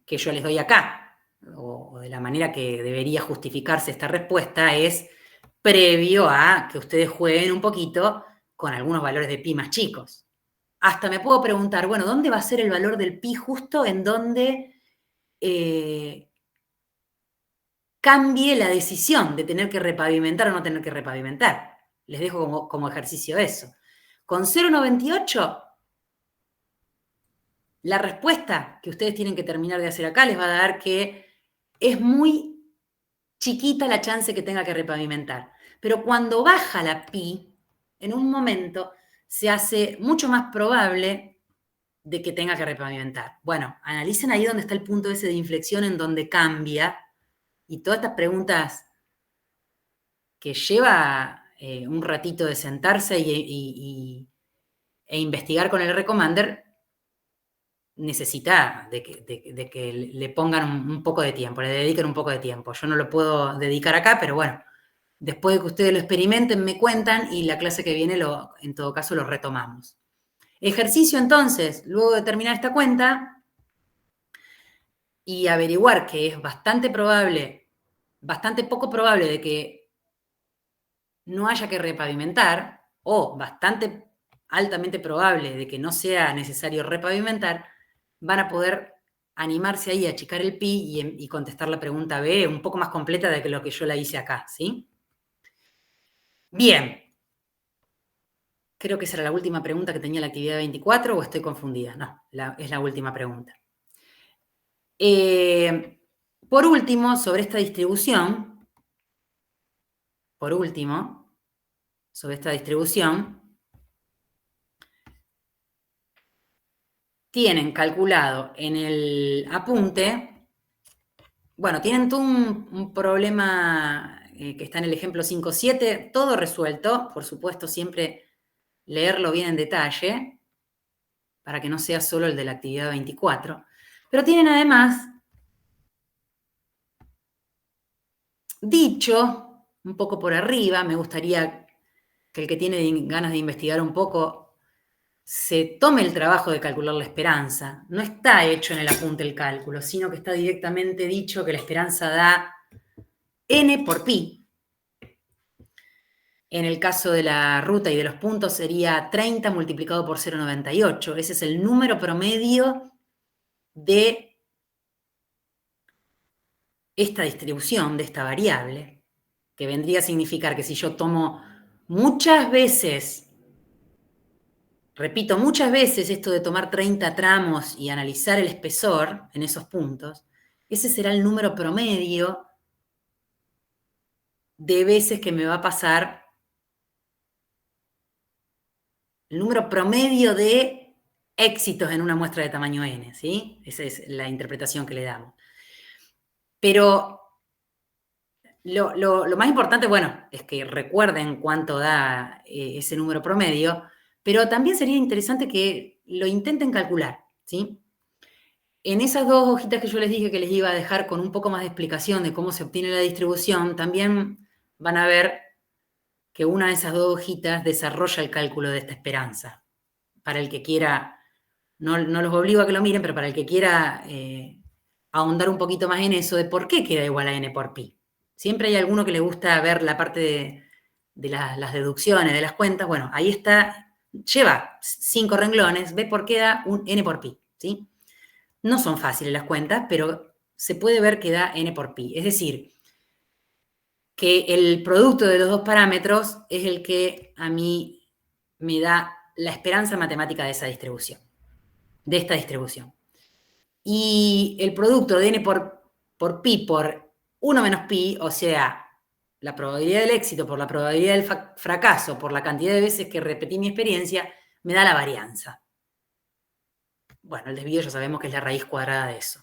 que yo les doy acá, o de la manera que debería justificarse esta respuesta, es previo a que ustedes jueguen un poquito con algunos valores de pi más chicos. Hasta me puedo preguntar, bueno, ¿dónde va a ser el valor del pi justo en donde cambie la decisión de tener que repavimentar o no tener que repavimentar? Les dejo como ejercicio eso. Con 0,98, la respuesta que ustedes tienen que terminar de hacer acá les va a dar que es muy chiquita la chance que tenga que repavimentar. Pero cuando baja la pi, en un momento se hace mucho más probable de que tenga que repavimentar. Bueno, analicen ahí donde está el punto ese de inflexión en donde cambia, y todas estas preguntas que lleva un ratito de sentarse e investigar con el R-Commander, necesita de que le pongan un poco de tiempo, le dediquen un poco de tiempo. Yo no lo puedo dedicar acá, pero bueno, después de que ustedes lo experimenten, me cuentan y la clase que viene, en todo caso, lo retomamos. Ejercicio, entonces, luego de terminar esta cuenta y averiguar que es bastante poco probable de que no haya que repavimentar, o bastante altamente probable de que no sea necesario repavimentar, van a poder animarse ahí a achicar el pi y contestar la pregunta B un poco más completa de que lo que yo la hice acá, ¿sí? Bien. Creo que esa era la última pregunta que tenía la actividad 24 o estoy confundida. No, es la última pregunta. Por último, sobre esta distribución, tienen calculado en el apunte, bueno, tienen todo un problema que está en el ejemplo 5.7, todo resuelto, por supuesto, siempre leerlo bien en detalle, para que no sea solo el de la actividad 24, pero tienen además dicho, un poco por arriba, me gustaría que el que tiene ganas de investigar un poco se tome el trabajo de calcular la esperanza. No está hecho en el apunte el cálculo, sino que está directamente dicho que la esperanza da n por pi. En el caso de la ruta y de los puntos sería 30 multiplicado por 0,98. Ese es el número promedio de esta distribución, de esta variable, que vendría a significar que si yo tomo muchas veces, repito, muchas veces esto de tomar 30 tramos y analizar el espesor en esos puntos, ese será el número promedio de veces que me va a pasar, el número promedio de éxitos en una muestra de tamaño n, ¿sí? Esa es la interpretación que le damos. Pero lo más importante, bueno, es que recuerden cuánto da ese número promedio, pero también sería interesante que lo intenten calcular, ¿sí? En esas dos hojitas que yo les dije que les iba a dejar con un poco más de explicación de cómo se obtiene la distribución, también van a ver que una de esas dos hojitas desarrolla el cálculo de esta esperanza. Para el que quiera, no los obligo a que lo miren, pero para el que quiera ahondar un poquito más en eso de por qué queda igual a n por pi. Siempre hay alguno que le gusta ver la parte de las deducciones, de las cuentas. Bueno, ahí está, lleva 5 renglones, ve por qué da un n por pi, ¿sí? No son fáciles las cuentas, pero se puede ver que da n por pi. Es decir, que el producto de los dos parámetros es el que a mí me da la esperanza matemática de esa distribución, de esta distribución. Y el producto de n por pi por 1 menos pi, o sea, la probabilidad del éxito por la probabilidad del fracaso por la cantidad de veces que repetí mi experiencia, me da la varianza. Bueno, el desvío ya sabemos que es la raíz cuadrada de eso.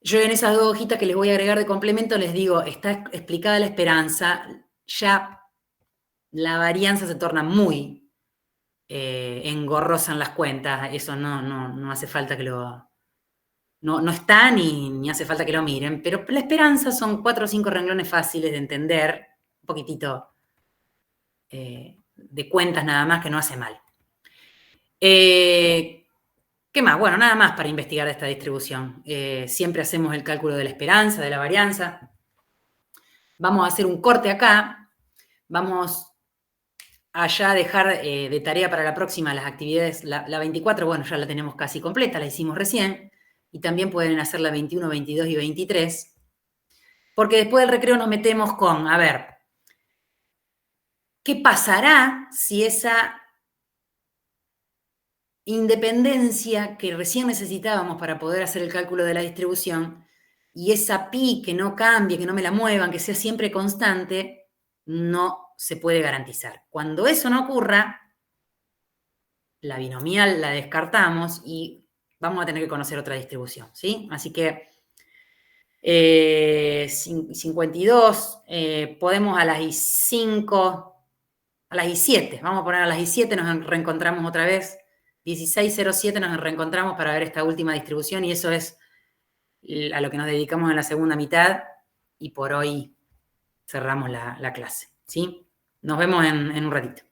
Yo en esas dos hojitas que les voy a agregar de complemento les digo, está explicada la esperanza, ya la varianza se torna muy engorrosa en las cuentas, eso no hace falta que lo... No está ni hace falta que lo miren, pero la esperanza son 4 o 5 renglones fáciles de entender, un poquitito de cuentas nada más que no hace mal. ¿Qué más? Bueno, nada más para investigar esta distribución. Siempre hacemos el cálculo de la esperanza, de la varianza. Vamos a hacer un corte acá. Vamos a ya dejar de tarea para la próxima las actividades. La 24, bueno, ya la tenemos casi completa, la hicimos recién. Y también pueden hacer la 21, 22 y 23. Porque después del recreo nos metemos con, a ver, ¿qué pasará si esa independencia que recién necesitábamos para poder hacer el cálculo de la distribución y esa pi que no cambie, que no me la muevan, que sea siempre constante, no se puede garantizar? Cuando eso no ocurra, la binomial la descartamos y vamos a tener que conocer otra distribución, ¿sí? Así que 52, podemos a las I5, a las I7, vamos a poner a las I7, nos reencontramos otra vez, 16:07 nos reencontramos para ver esta última distribución y eso es a lo que nos dedicamos en la segunda mitad y por hoy cerramos la clase, ¿sí? Nos vemos en un ratito.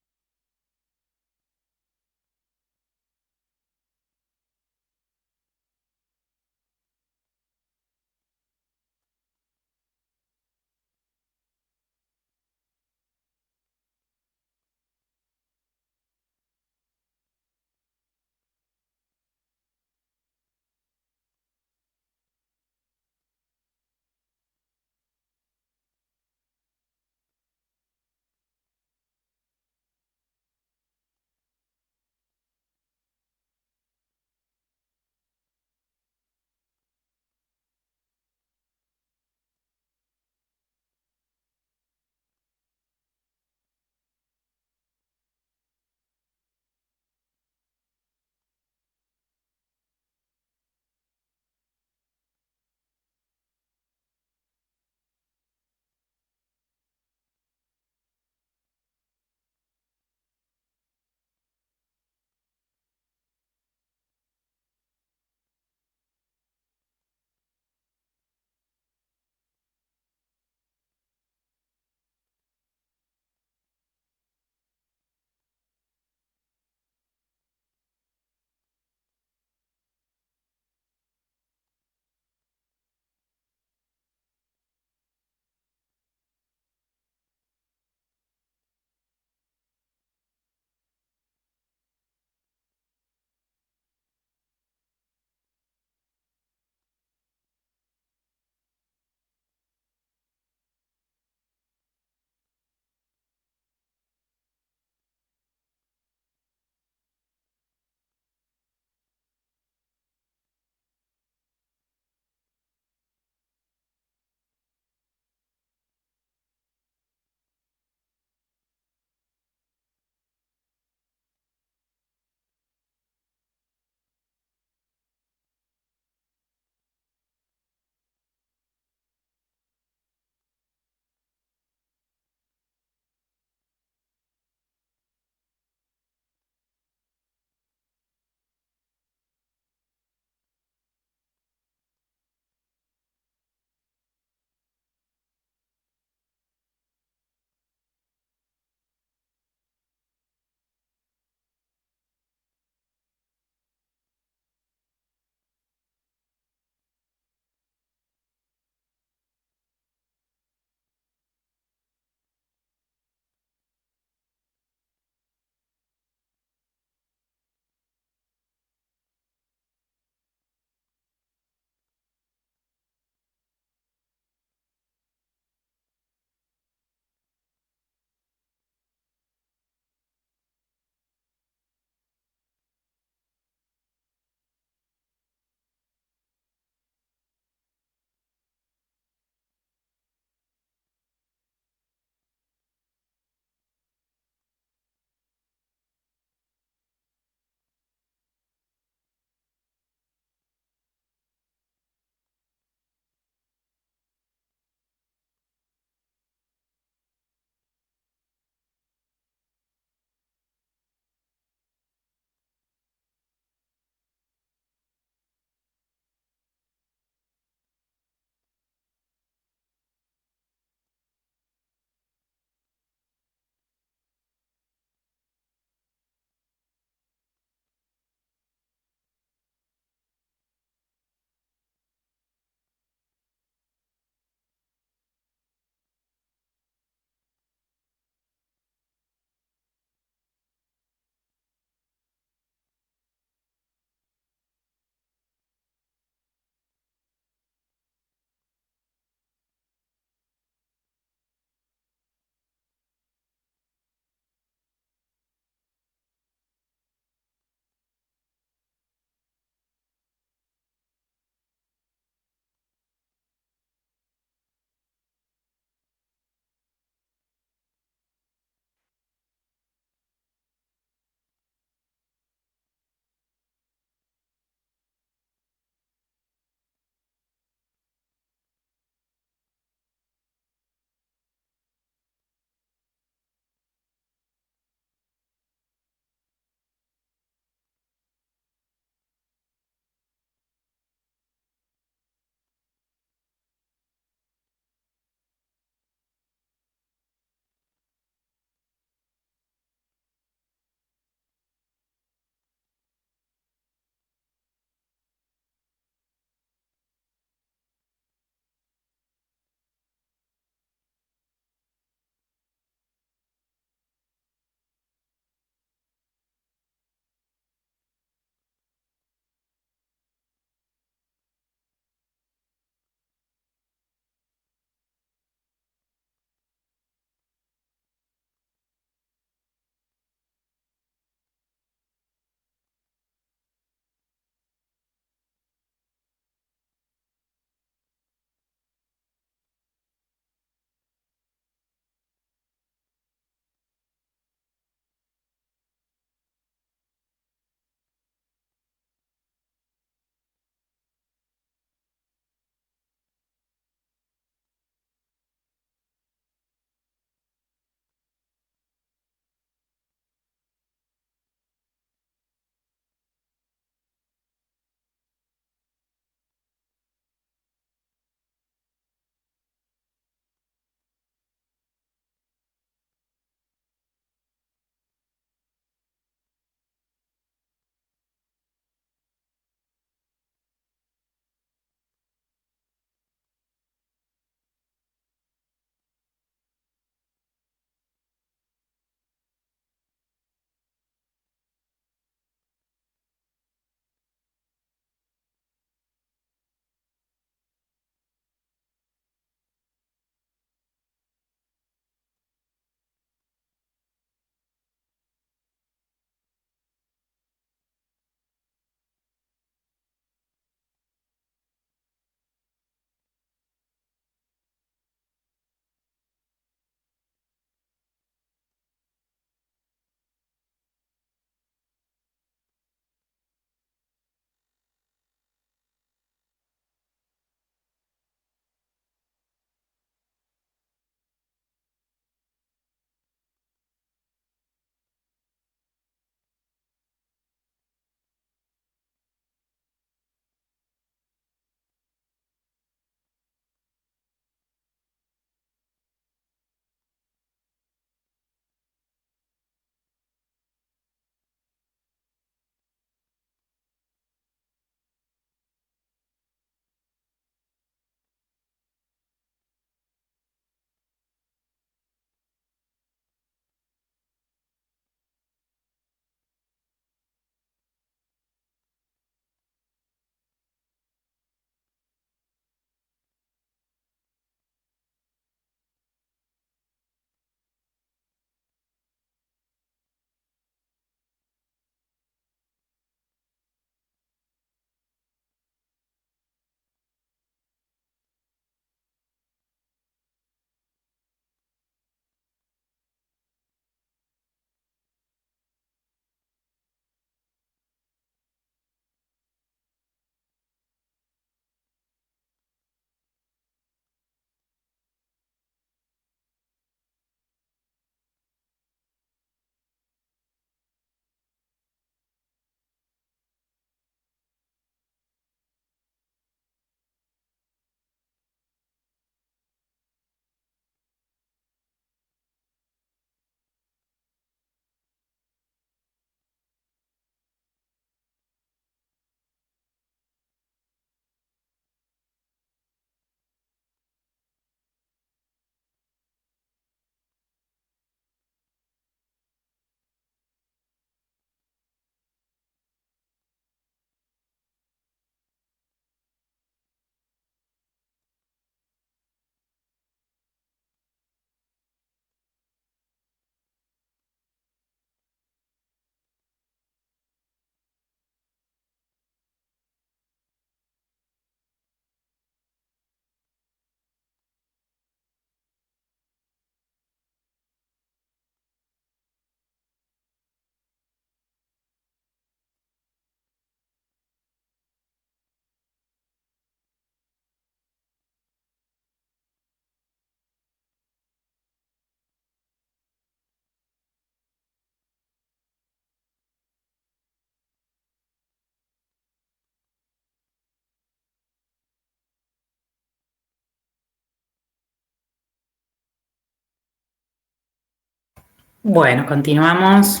Bueno, continuamos.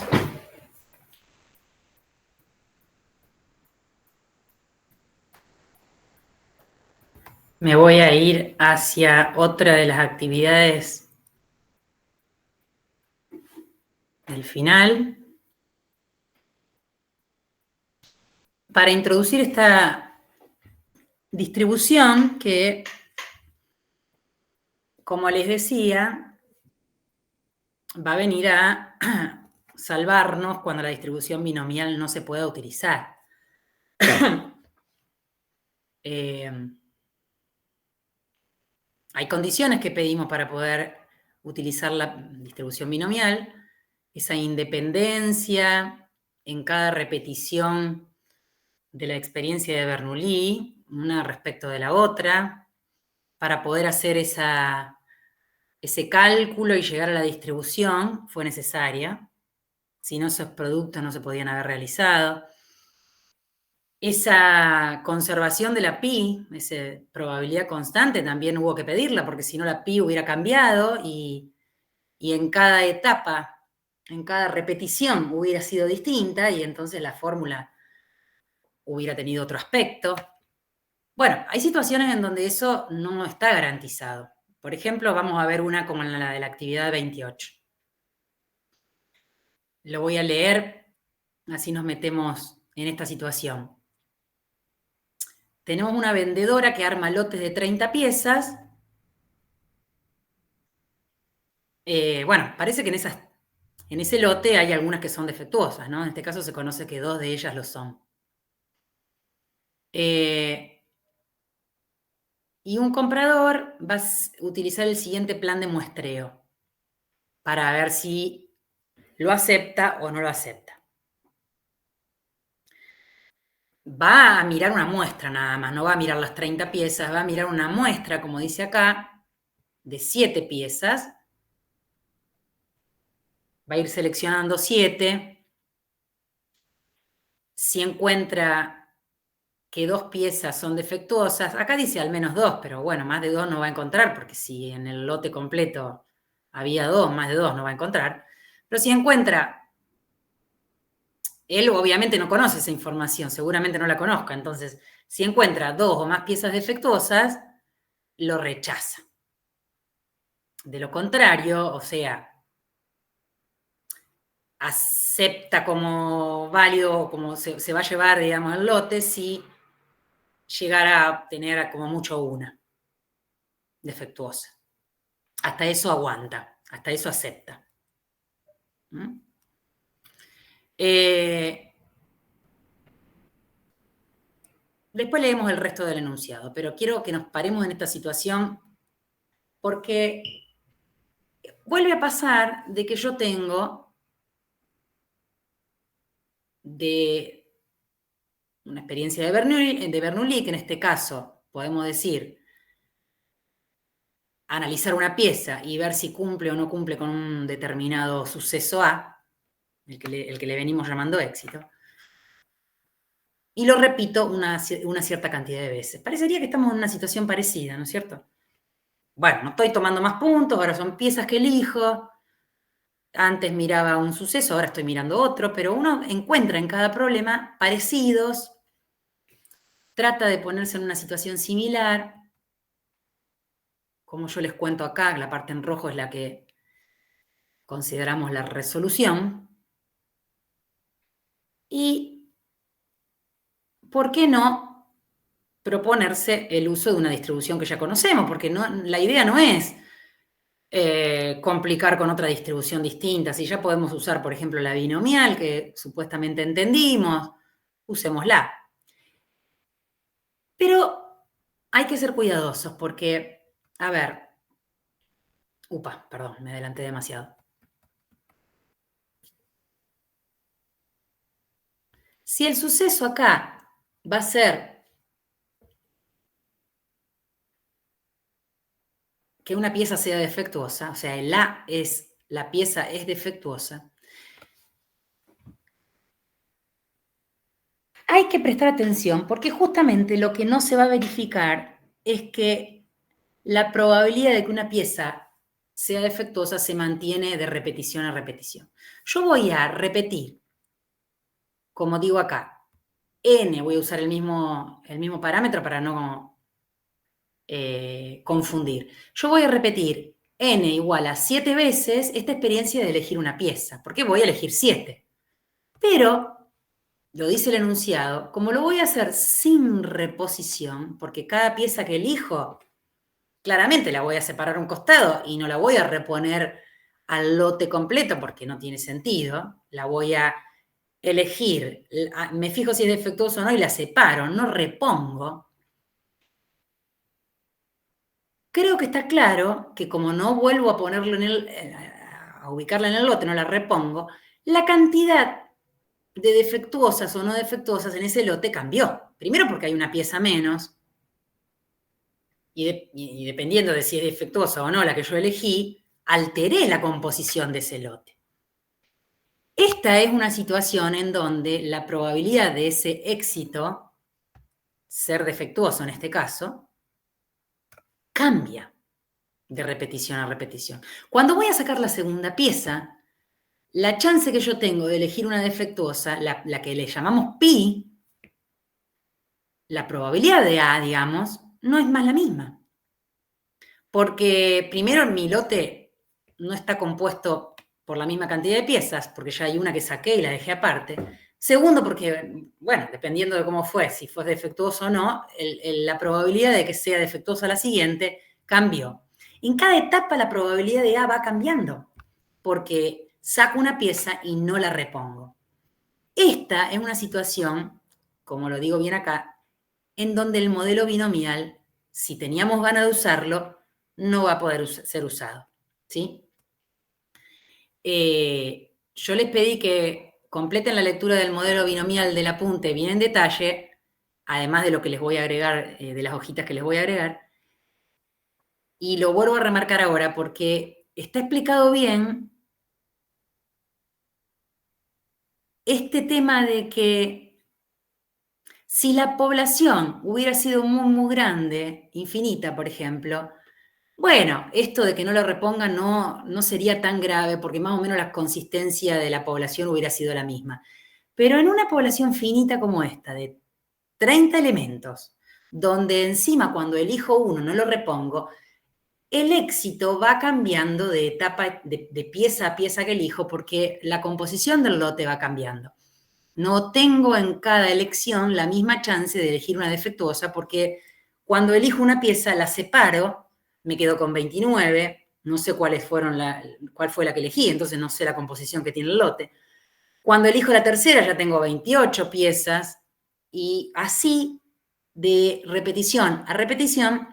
Me voy a ir hacia otra de las actividades del final. Para introducir esta distribución que, como les decía, va a venir a salvarnos cuando la distribución binomial no se pueda utilizar. Hay condiciones que pedimos para poder utilizar la distribución binomial, esa independencia en cada repetición de la experiencia de Bernoulli, una respecto de la otra, para poder hacer ese cálculo y llegar a la distribución fue necesaria, si no esos productos no se podían haber realizado. Esa conservación de la pi, esa probabilidad constante, también hubo que pedirla, porque si no la pi hubiera cambiado y en cada etapa, en cada repetición hubiera sido distinta y entonces la fórmula hubiera tenido otro aspecto. Bueno, hay situaciones en donde eso no está garantizado. Por ejemplo, vamos a ver una como la de la actividad 28. Lo voy a leer, así nos metemos en esta situación. Tenemos una vendedora que arma lotes de 30 piezas. Bueno, parece que en ese lote hay algunas que son defectuosas, ¿no? En este caso se conoce que 2 de ellas lo son. Y un comprador va a utilizar el siguiente plan de muestreo para ver si lo acepta o no lo acepta. Va a mirar una muestra nada más, no va a mirar las 30 piezas, va a mirar una muestra, como dice acá, de 7 piezas. Va a ir seleccionando 7. Si encuentra que 2 piezas son defectuosas, acá dice al menos 2, pero bueno, más de 2 no va a encontrar, porque si en el lote completo había 2, más de 2 no va a encontrar. Pero si encuentra, él obviamente no conoce esa información, seguramente no la conozca, entonces si encuentra 2 o más piezas defectuosas, lo rechaza. De lo contrario, o sea, acepta como válido, como se va a llevar, digamos, el lote, si llegara a tener como mucho una defectuosa. Hasta eso aguanta, hasta eso acepta. Después leemos el resto del enunciado, pero quiero que nos paremos en esta situación porque vuelve a pasar de que yo tengo de una experiencia de Bernoulli, que en este caso podemos decir analizar una pieza y ver si cumple o no cumple con un determinado suceso A, el que le venimos llamando éxito, y lo repito una cierta cantidad de veces. Parecería que estamos en una situación parecida, ¿no es cierto? Bueno, no estoy tomando más puntos, ahora son piezas que elijo. Antes miraba un suceso, ahora estoy mirando otro, pero uno encuentra en cada problema parecidos, trata de ponerse en una situación similar. Como yo les cuento acá, la parte en rojo es la que consideramos la resolución. Y, ¿por qué no proponerse el uso de una distribución que ya conocemos? Porque la idea no es complicar con otra distribución distinta. Si ya podemos usar, por ejemplo, la binomial, que supuestamente entendimos, usémosla. Pero hay que ser cuidadosos porque, a ver, perdón, me adelanté demasiado. Si el suceso acá va a ser que una pieza sea defectuosa, o sea, la pieza es defectuosa, hay que prestar atención porque justamente lo que no se va a verificar es que la probabilidad de que una pieza sea defectuosa se mantiene de repetición a repetición. Yo voy a repetir, como digo acá, n, voy a usar el mismo parámetro para no confundir. Yo voy a repetir n igual a 7 veces esta experiencia de elegir una pieza, porque voy a elegir 7. Pero, lo dice el enunciado, como lo voy a hacer sin reposición, porque cada pieza que elijo, claramente la voy a separar a un costado y no la voy a reponer al lote completo porque no tiene sentido, la voy a elegir, me fijo si es defectuoso o no y la separo, no repongo. Creo que está claro que como no vuelvo a ponerlo a ubicarla en el lote, no la repongo, la cantidad de defectuosas o no defectuosas en ese lote cambió. Primero porque hay una pieza menos, y dependiendo de si es defectuosa o no la que yo elegí, alteré la composición de ese lote. Esta es una situación en donde la probabilidad de ese éxito, ser defectuoso en este caso, cambia de repetición a repetición. Cuando voy a sacar la segunda pieza, la chance que yo tengo de elegir una defectuosa, la que le llamamos pi, la probabilidad de A, digamos, no es más la misma. Porque primero mi lote no está compuesto por la misma cantidad de piezas, porque ya hay una que saqué y la dejé aparte. Segundo, porque, bueno, dependiendo de cómo fue, si fue defectuoso o no, la probabilidad de que sea defectuosa la siguiente cambió. En cada etapa la probabilidad de A va cambiando, porque saco una pieza y no la repongo. Esta es una situación, como lo digo bien acá, en donde el modelo binomial, si teníamos ganas de usarlo, no va a poder ser usado, ¿sí? Yo les pedí que completen la lectura del modelo binomial del apunte bien en detalle, además de lo que les voy a agregar, de las hojitas que les voy a agregar, y lo vuelvo a remarcar ahora porque está explicado bien este tema de que si la población hubiera sido muy, muy grande, infinita, por ejemplo, bueno, esto de que no lo repongan no sería tan grave porque más o menos la consistencia de la población hubiera sido la misma. Pero en una población finita como esta, de 30 elementos, donde encima cuando elijo uno no lo repongo, el éxito va cambiando de etapa, de pieza a pieza que elijo porque la composición del lote va cambiando. No tengo en cada elección la misma chance de elegir una defectuosa porque cuando elijo una pieza la separo, me quedo con 29, no sé cuál fue la que elegí, entonces no sé la composición que tiene el lote. Cuando elijo la tercera ya tengo 28 piezas y así de repetición a repetición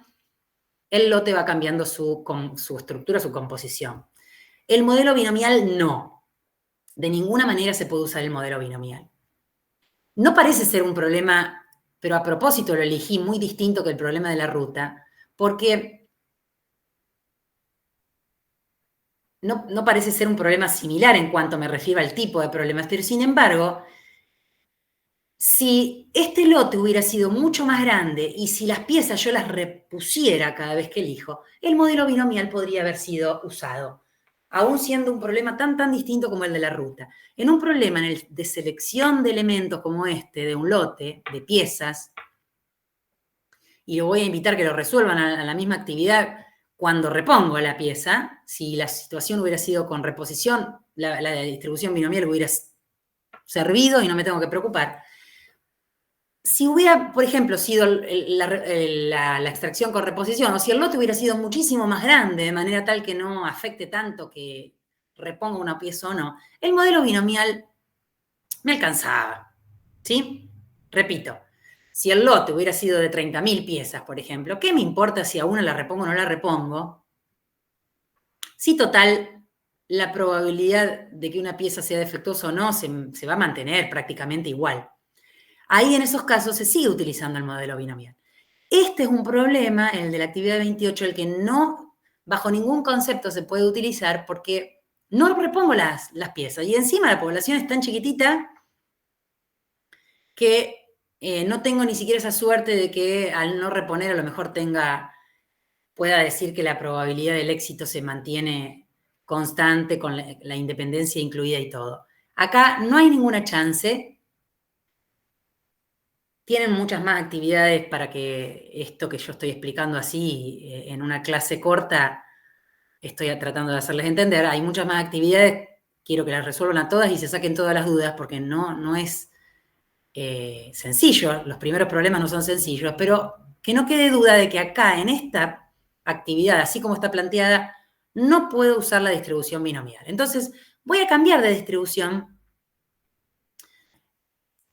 el lote va cambiando su estructura, su composición. El modelo binomial no. De ninguna manera se puede usar el modelo binomial. No parece ser un problema, pero a propósito lo elegí muy distinto que el problema de la ruta, porque no parece ser un problema similar en cuanto me refiero al tipo de problemas, pero sin embargo, si este lote hubiera sido mucho más grande y si las piezas yo las repusiera cada vez que elijo, el modelo binomial podría haber sido usado, aún siendo un problema tan distinto como el de la ruta. En un problema de selección de elementos como este, de un lote, de piezas, y lo voy a invitar que lo resuelvan a la misma actividad cuando repongo la pieza, si la situación hubiera sido con reposición, la distribución binomial hubiera servido y no me tengo que preocupar. Si hubiera, por ejemplo, sido la extracción con reposición, o si el lote hubiera sido muchísimo más grande, de manera tal que no afecte tanto que reponga una pieza o no, el modelo binomial me alcanzaba, ¿sí? Repito, si el lote hubiera sido de 30.000 piezas, por ejemplo, ¿qué me importa si a una la repongo o no la repongo? Si total, la probabilidad de que una pieza sea defectuosa o no se va a mantener prácticamente igual. Ahí en esos casos se sigue utilizando el modelo binomial. Este es un problema, el de la actividad 28, el que no, bajo ningún concepto se puede utilizar porque no repongo las piezas. Y encima la población es tan chiquitita que no tengo ni siquiera esa suerte de que al no reponer a lo mejor tenga pueda decir que la probabilidad del éxito se mantiene constante con la independencia incluida y todo. Acá no hay ninguna chance. Tienen muchas más actividades para que esto que yo estoy explicando así en una clase corta, estoy tratando de hacerles entender. Hay muchas más actividades, quiero que las resuelvan a todas y se saquen todas las dudas, porque no es sencillo, los primeros problemas no son sencillos, pero que no quede duda de que acá, en esta actividad, así como está planteada, no puedo usar la distribución binomial. Entonces, voy a cambiar de distribución.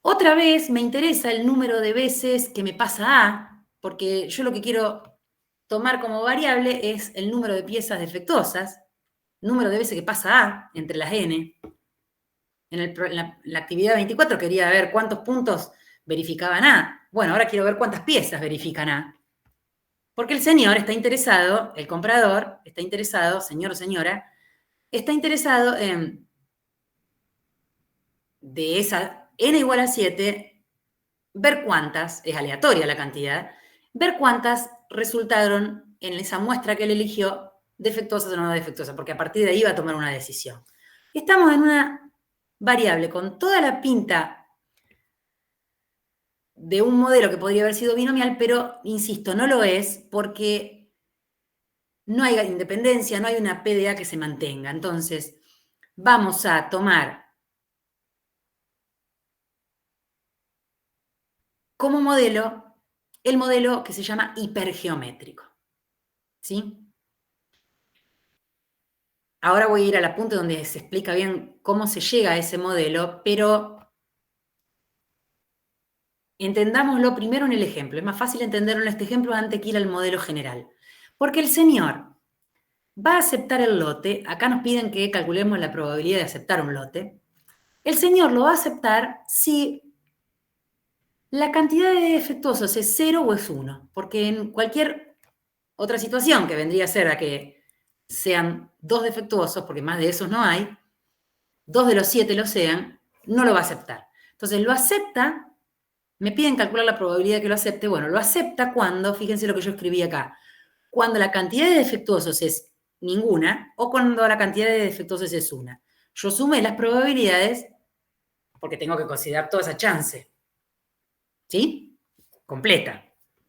Otra vez me interesa el número de veces que me pasa A, porque yo lo que quiero tomar como variable es el número de piezas defectuosas, número de veces que pasa A entre las n. En la actividad 24 quería ver cuántos puntos verificaban A. Bueno, ahora quiero ver cuántas piezas verifican A. Porque el señor está interesado, el comprador está interesado, señor o señora, está interesado en, de esa n igual a 7, ver cuántas, es aleatoria la cantidad, ver cuántas resultaron en esa muestra que él eligió defectuosas o no defectuosas, porque a partir de ahí va a tomar una decisión. Estamos en una variable con toda la pinta de un modelo que podría haber sido binomial, pero, insisto, no lo es porque no hay independencia, no hay una PDA que se mantenga. Entonces, vamos a tomar como modelo el modelo que se llama hipergeométrico. ¿Sí? Ahora voy a ir al apunte donde se explica bien cómo se llega a ese modelo, pero entendámoslo primero en el ejemplo. Es más fácil entenderlo en este ejemplo antes que ir al modelo general. Porque el señor va a aceptar el lote. Acá nos piden que calculemos la probabilidad de aceptar un lote. El señor lo va a aceptar si la cantidad de defectuosos es 0 o es 1. Porque en cualquier otra situación que vendría a ser a que sean 2 defectuosos, porque más de esos no hay, 2 de los 7 lo sean, no lo va a aceptar. Entonces lo acepta, me piden calcular la probabilidad de que lo acepte. Bueno, lo acepta cuando, fíjense lo que yo escribí acá, cuando la cantidad de defectuosos es ninguna o cuando la cantidad de defectuosos es 1. Yo sumé las probabilidades porque tengo que considerar toda esa chance. ¿Sí? Completa.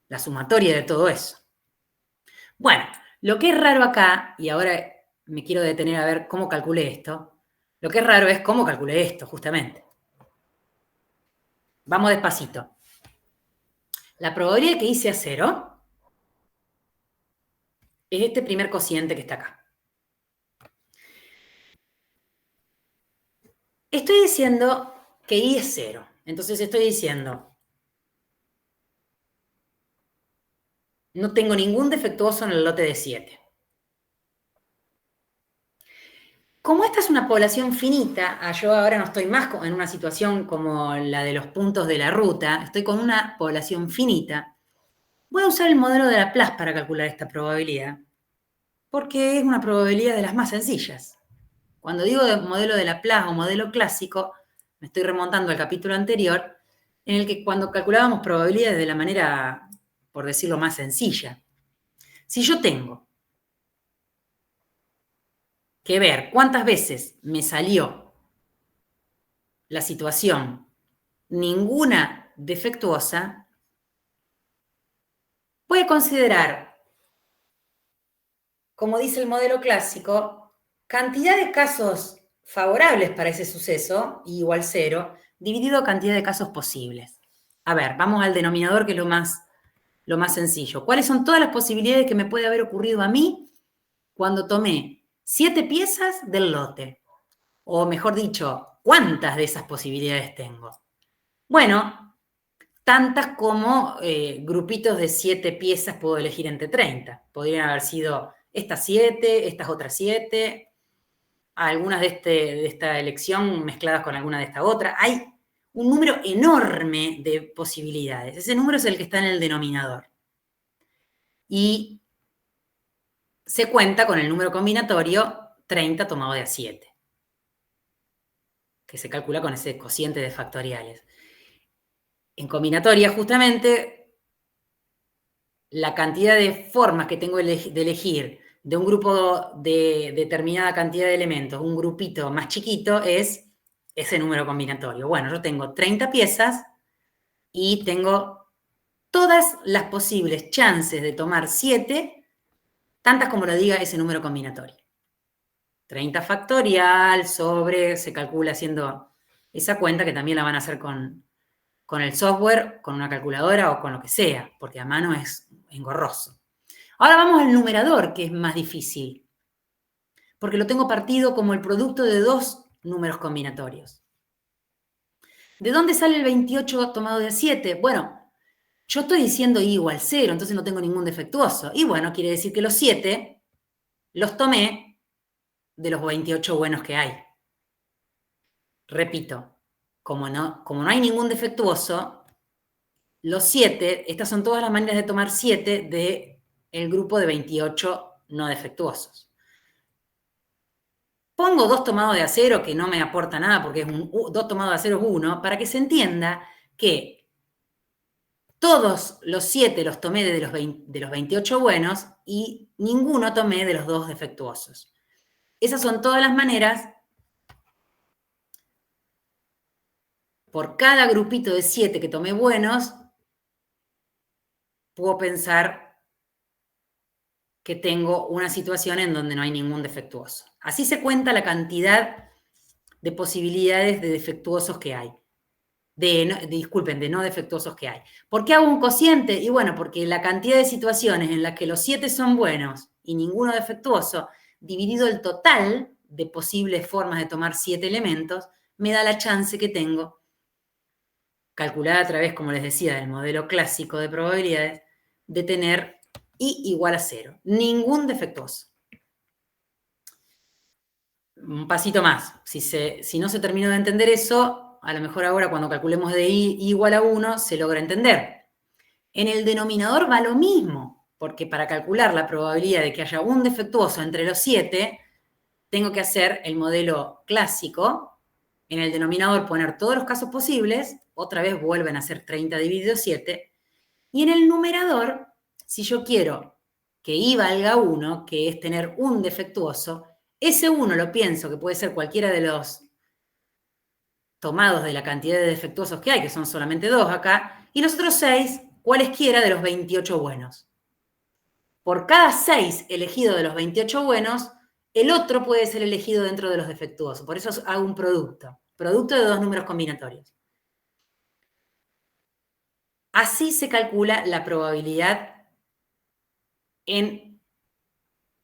La sumatoria de todo eso. Bueno, lo que es raro acá, y ahora me quiero detener a ver cómo calculé esto, lo que es raro es cómo calculé esto, justamente. Vamos despacito. La probabilidad que hice a 0 es este primer cociente que está acá. Estoy diciendo que I es 0. Entonces estoy diciendo, no tengo ningún defectuoso en el lote de 7. Como esta es una población finita, yo ahora no estoy más en una situación como la de los puntos de la ruta, estoy con una población finita, voy a usar el modelo de Laplace para calcular esta probabilidad, porque es una probabilidad de las más sencillas. Cuando digo modelo de Laplace o modelo clásico, me estoy remontando al capítulo anterior, en el que cuando calculábamos probabilidades de la manera, por decirlo, más sencilla. Si yo tengo que ver cuántas veces me salió la situación ninguna defectuosa, voy a considerar, como dice el modelo clásico, cantidad de casos favorables para ese suceso, I igual 0, dividido cantidad de casos posibles. A ver, vamos al denominador, que es lo más sencillo. ¿Cuáles son todas las posibilidades que me puede haber ocurrido a mí cuando tomé 7 piezas del lote? O mejor dicho, ¿cuántas de esas posibilidades tengo? Bueno, tantas como grupitos de 7 piezas puedo elegir entre 30. Podrían haber sido estas 7, estas otras 7, algunas de esta elección mezcladas con alguna de esta otra. Hay un número enorme de posibilidades. Ese número es el que está en el denominador. Y se cuenta con el número combinatorio 30 tomado de a 7, que se calcula con ese cociente de factoriales. En combinatoria, justamente, la cantidad de formas que tengo de elegir de un grupo de determinada cantidad de elementos, un grupito más chiquito, es ese número combinatorio. Bueno, yo tengo 30 piezas y tengo todas las posibles chances de tomar 7, tantas como lo diga ese número combinatorio. 30 factorial sobre, se calcula haciendo esa cuenta, que también la van a hacer con el software, con una calculadora o con lo que sea, porque a mano es engorroso. Ahora vamos al numerador, que es más difícil, porque lo tengo partido como el producto de 2 números combinatorios. ¿De dónde sale el 28 tomado de 7? Bueno, yo estoy diciendo i igual 0, entonces no tengo ningún defectuoso. Y bueno, quiere decir que los 7 los tomé de los 28 buenos que hay. Repito, como no hay ningún defectuoso, los 7, estas son todas las maneras de tomar 7 del grupo de 28 no defectuosos. Pongo 2 tomados de acero, que no me aporta nada porque 2 tomados de acero es 1, para que se entienda que todos los 7 los tomé de los 28 buenos y ninguno tomé de los 2 defectuosos. Esas son todas las maneras. Por cada grupito de 7 que tomé buenos, puedo pensar que tengo una situación en donde no hay ningún defectuoso. Así se cuenta la cantidad de posibilidades de defectuosos que hay. De no defectuosos que hay. ¿Por qué hago un cociente? Y bueno, porque la cantidad de situaciones en las que los 7 son buenos y ninguno defectuoso, dividido el total de posibles formas de tomar 7 elementos, me da la chance que tengo, calculada a través, como les decía, del modelo clásico de probabilidades, de tener i igual a 0. Ningún defectuoso. Un pasito más. Si no se terminó de entender eso, a lo mejor ahora cuando calculemos de i igual a 1, se logra entender. En el denominador va lo mismo, porque para calcular la probabilidad de que haya un defectuoso entre los 7, tengo que hacer el modelo clásico, en el denominador poner todos los casos posibles, otra vez vuelven a ser 30 dividido 7, y en el numerador, si yo quiero que i valga 1, que es tener un defectuoso, ese 1 lo pienso que puede ser cualquiera de los tomados de la cantidad de defectuosos que hay, que son solamente 2 acá, y los otros 6, cualesquiera de los 28 buenos. Por cada 6 elegido de los 28 buenos, el otro puede ser elegido dentro de los defectuosos. Por eso hago un producto de 2 números combinatorios. Así se calcula la probabilidad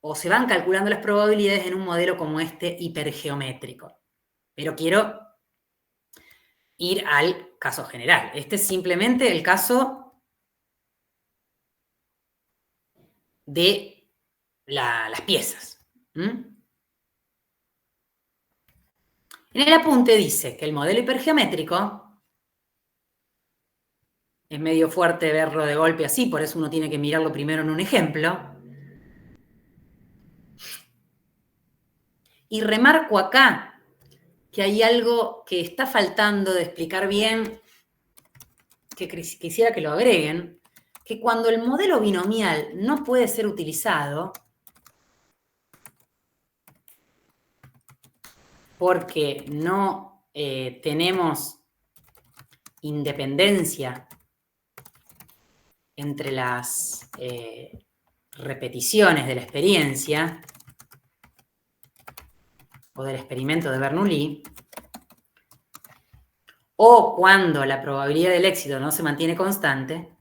o se van calculando las probabilidades en un modelo como este hipergeométrico. Pero quiero ir al caso general. Este es simplemente el caso de las piezas. En el apunte dice que el modelo hipergeométrico, es medio fuerte verlo de golpe así, por eso uno tiene que mirarlo primero en un ejemplo. Y remarco acá que hay algo que está faltando de explicar bien, que quisiera que lo agreguen, que cuando el modelo binomial no puede ser utilizado, porque no tenemos independencia entre las repeticiones de la experiencia o del experimento de Bernoulli, o cuando la probabilidad del éxito no se mantiene constante,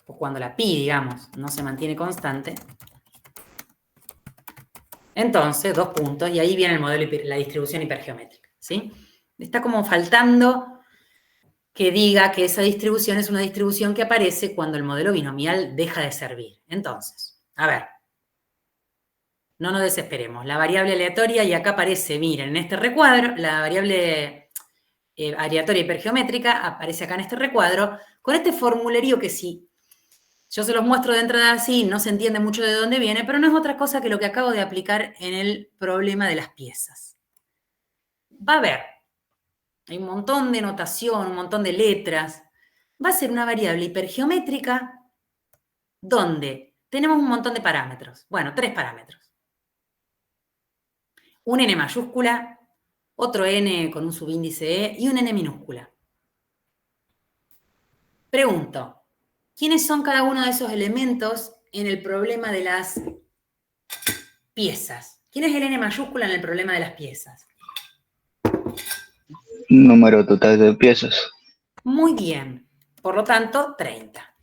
o cuando la pi, digamos, no se mantiene constante, entonces, 2 puntos, y ahí viene el modelo, la distribución hipergeométrica, ¿sí? Está como faltando que diga que esa distribución es una distribución que aparece cuando el modelo binomial deja de servir. Entonces, a ver, no nos desesperemos. La variable aleatoria, y acá aparece, miren, en este recuadro, la variable aleatoria hipergeométrica aparece acá en este recuadro, con este formulario que sí, yo se los muestro de entrada así, no se entiende mucho de dónde viene, pero no es otra cosa que lo que acabo de aplicar en el problema de las piezas. Va a ver, hay un montón de notación, un montón de letras. va a ser una variable hipergeométrica donde tenemos un montón de parámetros. Bueno, 3 parámetros. Un n mayúscula, otro n con un subíndice e y un n minúscula. Pregunto, ¿quiénes son cada uno de esos elementos en el problema de las piezas? ¿Quién es el n mayúscula en el problema de las piezas? Número total de piezas. Muy bien. Por lo tanto, 30.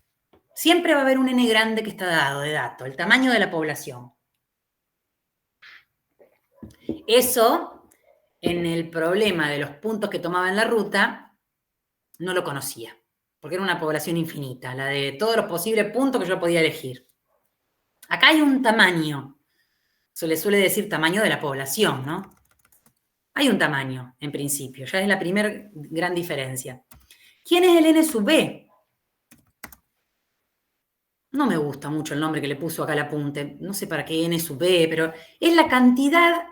Siempre va a haber un n grande que está dado de dato, el tamaño de la población. Eso, en el problema de los puntos que tomaba en la ruta, no lo conocía, porque era una población infinita, la de todos los posibles puntos que yo podía elegir. Acá hay un tamaño, se le suele decir tamaño de la población, ¿no? Hay un tamaño, en principio, ya es la primera gran diferencia. ¿Quién es el n sub b? No me gusta mucho el nombre que le puso acá el apunte, no sé para qué n sub b, pero es la cantidad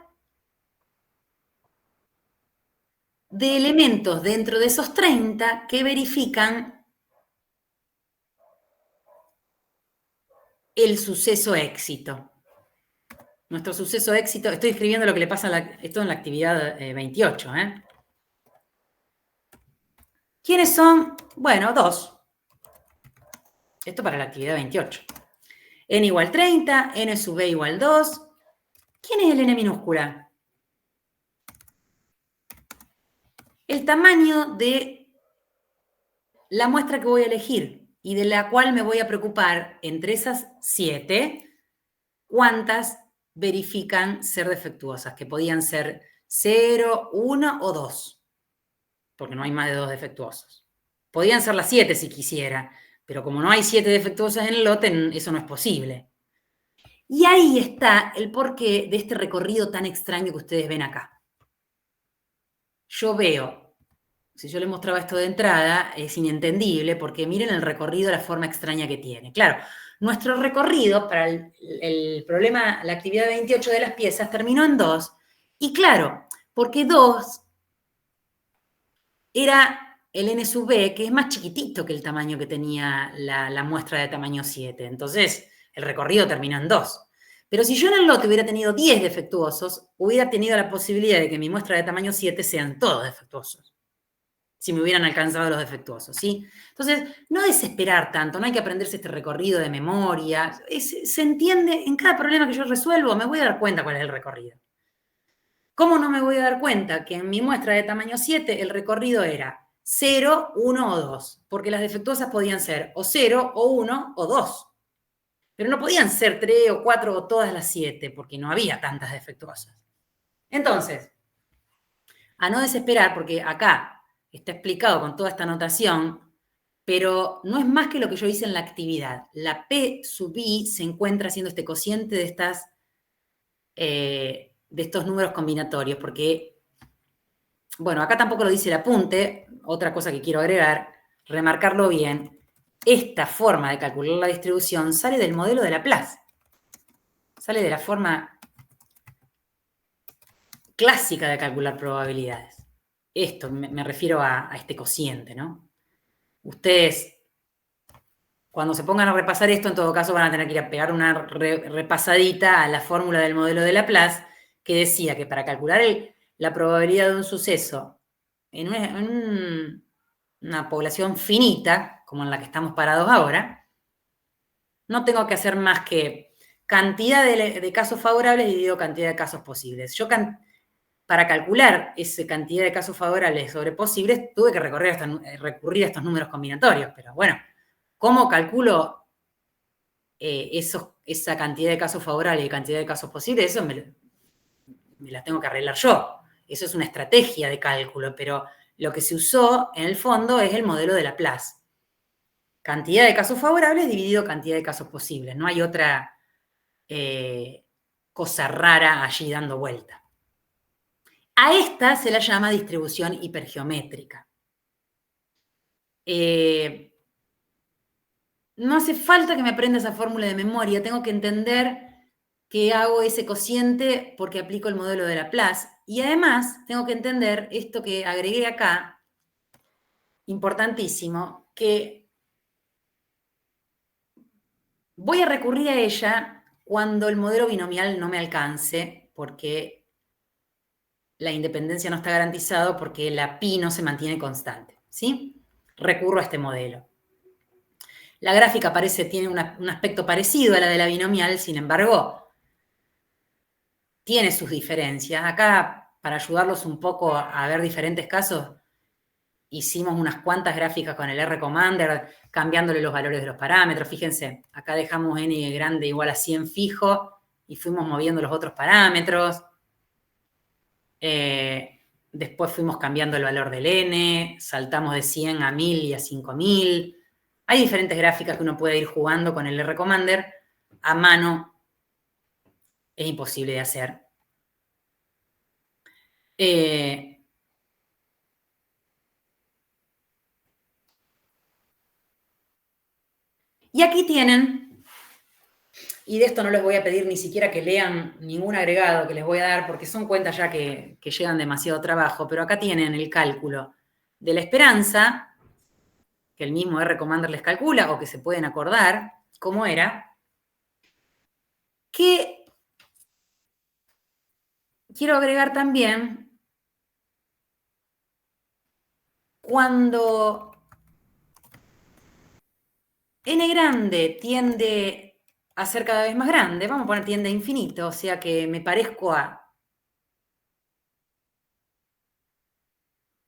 de elementos dentro de esos 30 que verifican el suceso éxito. Nuestro suceso éxito, estoy escribiendo lo que le pasa esto en la actividad 28. ¿Quiénes son? Bueno, 2. Esto para la actividad 28. N igual 30, N sub B igual 2. ¿Quién es el N minúscula? El tamaño de la muestra que voy a elegir y de la cual me voy a preocupar entre esas 7, cuántas verifican ser defectuosas, que podían ser 0, 1 o 2, porque no hay más de 2 defectuosos. Podían ser las 7 si quisiera, pero como no hay 7 defectuosas en el lote, eso no es posible. Y ahí está el porqué de este recorrido tan extraño que ustedes ven acá. Yo veo, si yo les mostraba esto de entrada, es inentendible, porque miren el recorrido, la forma extraña que tiene. Claro, nuestro recorrido para el problema, la actividad 28 de las piezas, terminó en 2. Y claro, porque 2 era el n sub b, que es más chiquitito que el tamaño que tenía la muestra de tamaño 7. Entonces, el recorrido terminó en 2. Pero si yo en el lote hubiera tenido 10 defectuosos, hubiera tenido la posibilidad de que mi muestra de tamaño 7 sean todos defectuosos, si me hubieran alcanzado los defectuosos, ¿sí? Entonces, no desesperar tanto, no hay que aprenderse este recorrido de memoria. Se entiende, en cada problema que yo resuelvo, me voy a dar cuenta cuál es el recorrido. ¿Cómo no me voy a dar cuenta que en mi muestra de tamaño 7 el recorrido era 0, 1 o 2? Porque las defectuosas podían ser o 0, o 1, o 2. Pero no podían ser 3 o 4 o todas las 7, porque no había tantas defectuosas. Entonces, a no desesperar, porque acá está explicado con toda esta notación, pero no es más que lo que yo hice en la actividad. La P sub I se encuentra haciendo este cociente de estos números combinatorios, porque, bueno, acá tampoco lo dice el apunte, otra cosa que quiero agregar, remarcarlo bien, esta forma de calcular la distribución sale del modelo de Laplace, sale de la forma clásica de calcular probabilidades. Esto, me refiero a este cociente, ¿no? Ustedes, cuando se pongan a repasar esto, en todo caso van a tener que ir a pegar una repasadita a la fórmula del modelo de Laplace, que decía que para calcular la probabilidad de un suceso en una población finita, como en la que estamos parados ahora, no tengo que hacer más que cantidad de casos favorables dividido cantidad de casos posibles. Yo para calcular esa cantidad de casos favorables sobre posibles, tuve que recurrir a estos números combinatorios, pero bueno, ¿cómo calculo esa cantidad de casos favorables y cantidad de casos posibles? Eso me la tengo que arreglar yo. Eso es una estrategia de cálculo, pero lo que se usó en el fondo es el modelo de Laplace. Cantidad de casos favorables dividido cantidad de casos posibles. No hay otra cosa rara allí dando vuelta. A esta se la llama distribución hipergeométrica. No hace falta que me aprenda esa fórmula de memoria, tengo que entender que hago ese cociente porque aplico el modelo de Laplace. Y además tengo que entender esto que agregué acá, importantísimo, que voy a recurrir a ella cuando el modelo binomial no me alcance, porque la independencia no está garantizada, porque la pi no se mantiene constante, ¿sí? Recurro a este modelo. La gráfica tiene un aspecto parecido a la de la binomial, sin embargo, tiene sus diferencias. Acá, para ayudarlos un poco a ver diferentes casos, hicimos unas cuantas gráficas con el R-Commander, cambiándole los valores de los parámetros. Fíjense, acá dejamos n grande igual a 100 fijo y fuimos moviendo los otros parámetros. Después fuimos cambiando el valor del n, saltamos de 100 a 1000 y a 5000. Hay diferentes gráficas que uno puede ir jugando con el R-Commander. A mano es imposible de hacer. Y aquí tienen, y de esto no les voy a pedir ni siquiera que lean ningún agregado que les voy a dar, porque son cuentas ya que llevan demasiado trabajo, pero acá tienen el cálculo de la esperanza, que el mismo R-Commander les calcula, o que se pueden acordar cómo era, que quiero agregar también cuando n grande tiende a ser cada vez más grande, vamos a poner tiende a infinito, o sea que me parezco a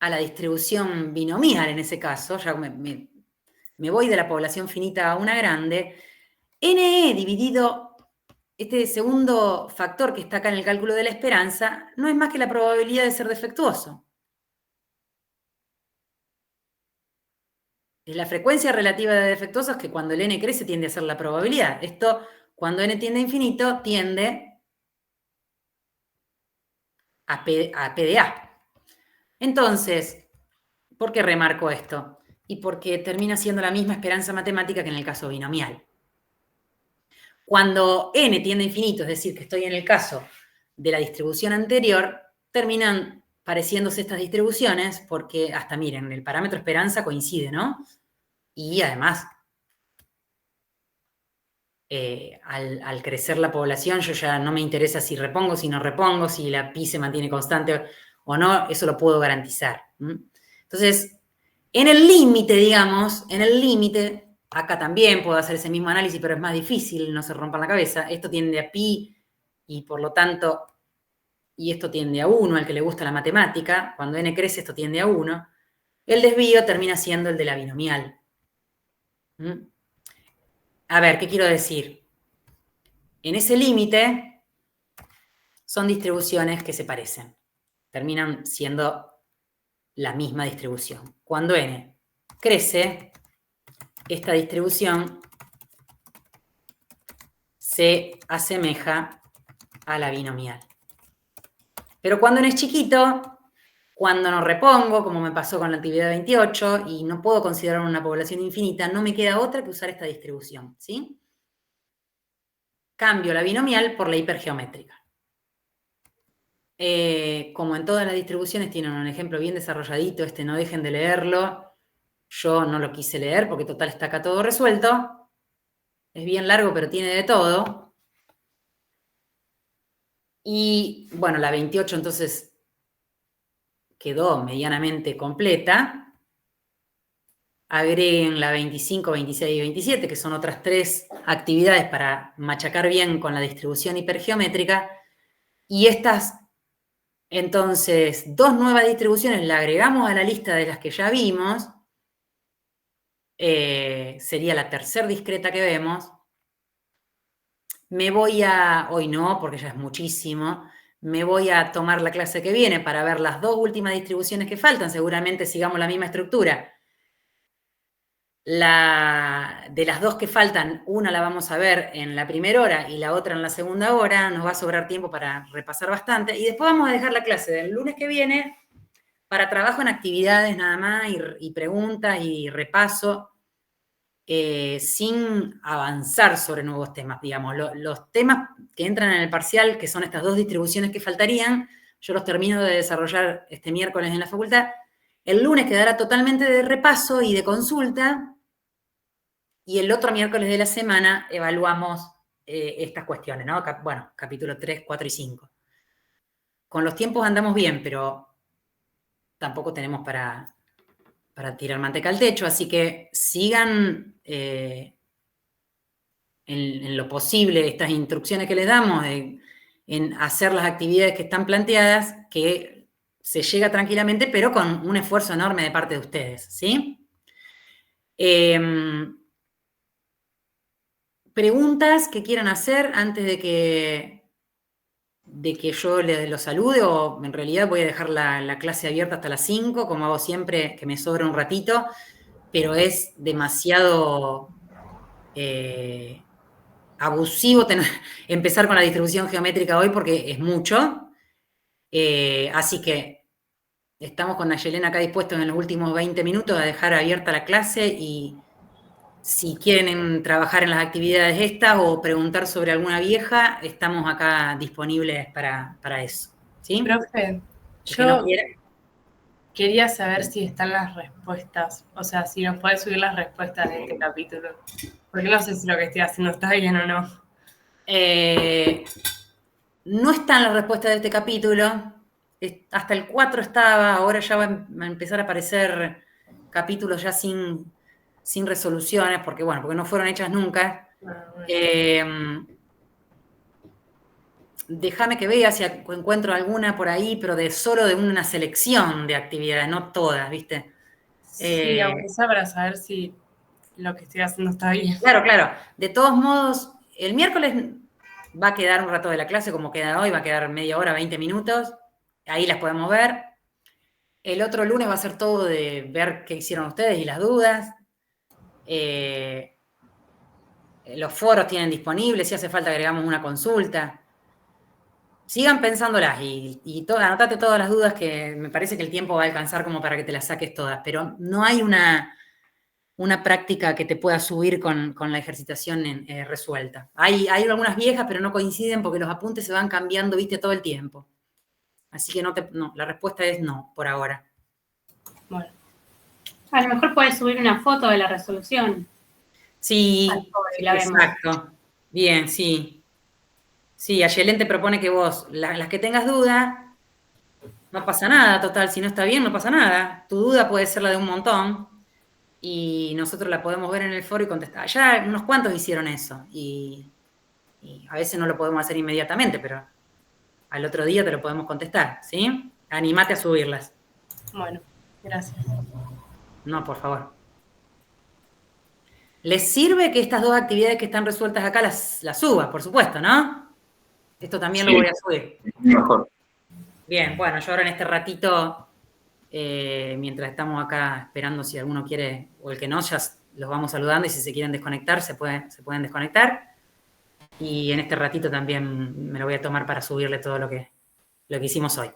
la distribución binomial en ese caso, ya me voy de la población finita a una grande, NE dividido, este segundo factor que está acá en el cálculo de la esperanza, no es más que la probabilidad de ser defectuoso. Es la frecuencia relativa de defectuosos que cuando el n crece tiende a ser la probabilidad. Esto, cuando n tiende a infinito, tiende a P de A. Entonces, ¿por qué remarco esto? Y porque termina siendo la misma esperanza matemática que en el caso binomial. Cuando n tiende a infinito, es decir, que estoy en el caso de la distribución anterior, terminan pareciéndose estas distribuciones porque, hasta miren, el parámetro esperanza coincide, ¿no? Y además, al crecer la población, yo ya no me interesa si repongo, si no repongo, si la pi se mantiene constante o no, eso lo puedo garantizar. Entonces, en el límite, digamos, acá también puedo hacer ese mismo análisis, pero es más difícil, no se rompan la cabeza. Esto tiende a pi y por lo tanto, y esto tiende a 1, al que le gusta la matemática. Cuando n crece, esto tiende a 1. El desvío termina siendo el de la binomial. A ver, ¿qué quiero decir? En ese límite son distribuciones que se parecen. Terminan siendo la misma distribución. Cuando n crece, esta distribución se asemeja a la binomial. Pero cuando n es chiquito, cuando no repongo, como me pasó con la actividad 28, y no puedo considerar una población infinita, no me queda otra que usar esta distribución, ¿sí? Cambio la binomial por la hipergeométrica. Como en todas las distribuciones tienen un ejemplo bien desarrolladito, no dejen de leerlo. Yo no lo quise leer porque total está acá todo resuelto. Es bien largo, pero tiene de todo. Y bueno, la 28 entonces quedó medianamente completa. Agreguen la 25, 26 y 27, que son otras 3 actividades para machacar bien con la distribución hipergeométrica. Y estas, entonces, 2 nuevas distribuciones las agregamos a la lista de las que ya vimos. Sería la tercera discreta que vemos. Me voy hoy no, porque ya es muchísimo, me voy a tomar la clase que viene para ver las 2 últimas distribuciones que faltan, seguramente sigamos la misma estructura. De las 2 que faltan, una la vamos a ver en la primera hora y la otra en la segunda hora, nos va a sobrar tiempo para repasar bastante, y después vamos a dejar la clase del lunes que viene para trabajo en actividades nada más, y preguntas y repaso, sin avanzar sobre nuevos temas, digamos. Los temas que entran en el parcial, que son estas 2 distribuciones que faltarían, yo los termino de desarrollar este miércoles en la facultad, El lunes quedará totalmente de repaso y de consulta, y el otro miércoles de la semana evaluamos estas cuestiones, ¿no? Bueno, capítulo 3, 4 y 5. Con los tiempos andamos bien, pero tampoco tenemos para tirar manteca al techo, así que sigan en lo posible estas instrucciones que les damos en hacer las actividades que están planteadas, que se llega tranquilamente, pero con un esfuerzo enorme de parte de ustedes, ¿sí? Preguntas que quieran hacer antes de que yo los salude, o en realidad voy a dejar la clase abierta hasta las 5, como hago siempre, que me sobra un ratito, pero es demasiado abusivo empezar con la distribución geométrica hoy porque es mucho. Así que estamos con Nayelena acá dispuestos en los últimos 20 minutos a dejar abierta la clase, y si quieren trabajar en las actividades estas o preguntar sobre alguna vieja, estamos acá disponibles para eso. ¿Sí? Profe, yo quería saber si están las respuestas, o sea, si nos puede subir las respuestas de este capítulo, porque no sé si lo que estoy haciendo está bien o no. No están las respuestas de este capítulo, hasta el 4 estaba, ahora ya va a empezar a aparecer capítulos ya sin resoluciones, porque no fueron hechas nunca. Déjame que vea si encuentro alguna por ahí, pero solo de una selección de actividades, no todas, ¿viste? Sí, aunque sea para saber si lo que estoy haciendo está bien. Claro. De todos modos, el miércoles va a quedar un rato de la clase como queda hoy, va a quedar media hora, 20 minutos. Ahí las podemos ver. El otro lunes va a ser todo de ver qué hicieron ustedes y las dudas. Los foros tienen disponibles, si hace falta agregamos una consulta. Sigan pensándolas y anotate todas las dudas, que me parece que el tiempo va a alcanzar como para que te las saques todas, pero no hay una práctica que te pueda subir con la ejercitación resuelta. Hay algunas viejas, pero no coinciden porque los apuntes se van cambiando, viste, todo el tiempo. Así que no, la respuesta es no, por ahora. Bueno. A lo mejor puedes subir una foto de la resolución. Sí, la exacto. Vemos. Bien, sí. Sí, Ayelén te propone que vos, las que tengas duda, no pasa nada, total, si no está bien, no pasa nada. Tu duda puede ser la de un montón, y nosotros la podemos ver en el foro y contestar. Ya unos cuantos hicieron eso, y a veces no lo podemos hacer inmediatamente, pero al otro día te lo podemos contestar, ¿sí? Anímate a subirlas. Bueno, gracias. No, por favor. ¿Les sirve que estas dos actividades que están resueltas acá las suba? Por supuesto, ¿no? Esto también lo voy a subir. Mejor. Bien, bueno, yo ahora en este ratito, mientras estamos acá esperando si alguno quiere, o el que no, ya los vamos saludando, y si se quieren desconectar, se pueden desconectar. Y en este ratito también me lo voy a tomar para subirle todo lo que hicimos hoy.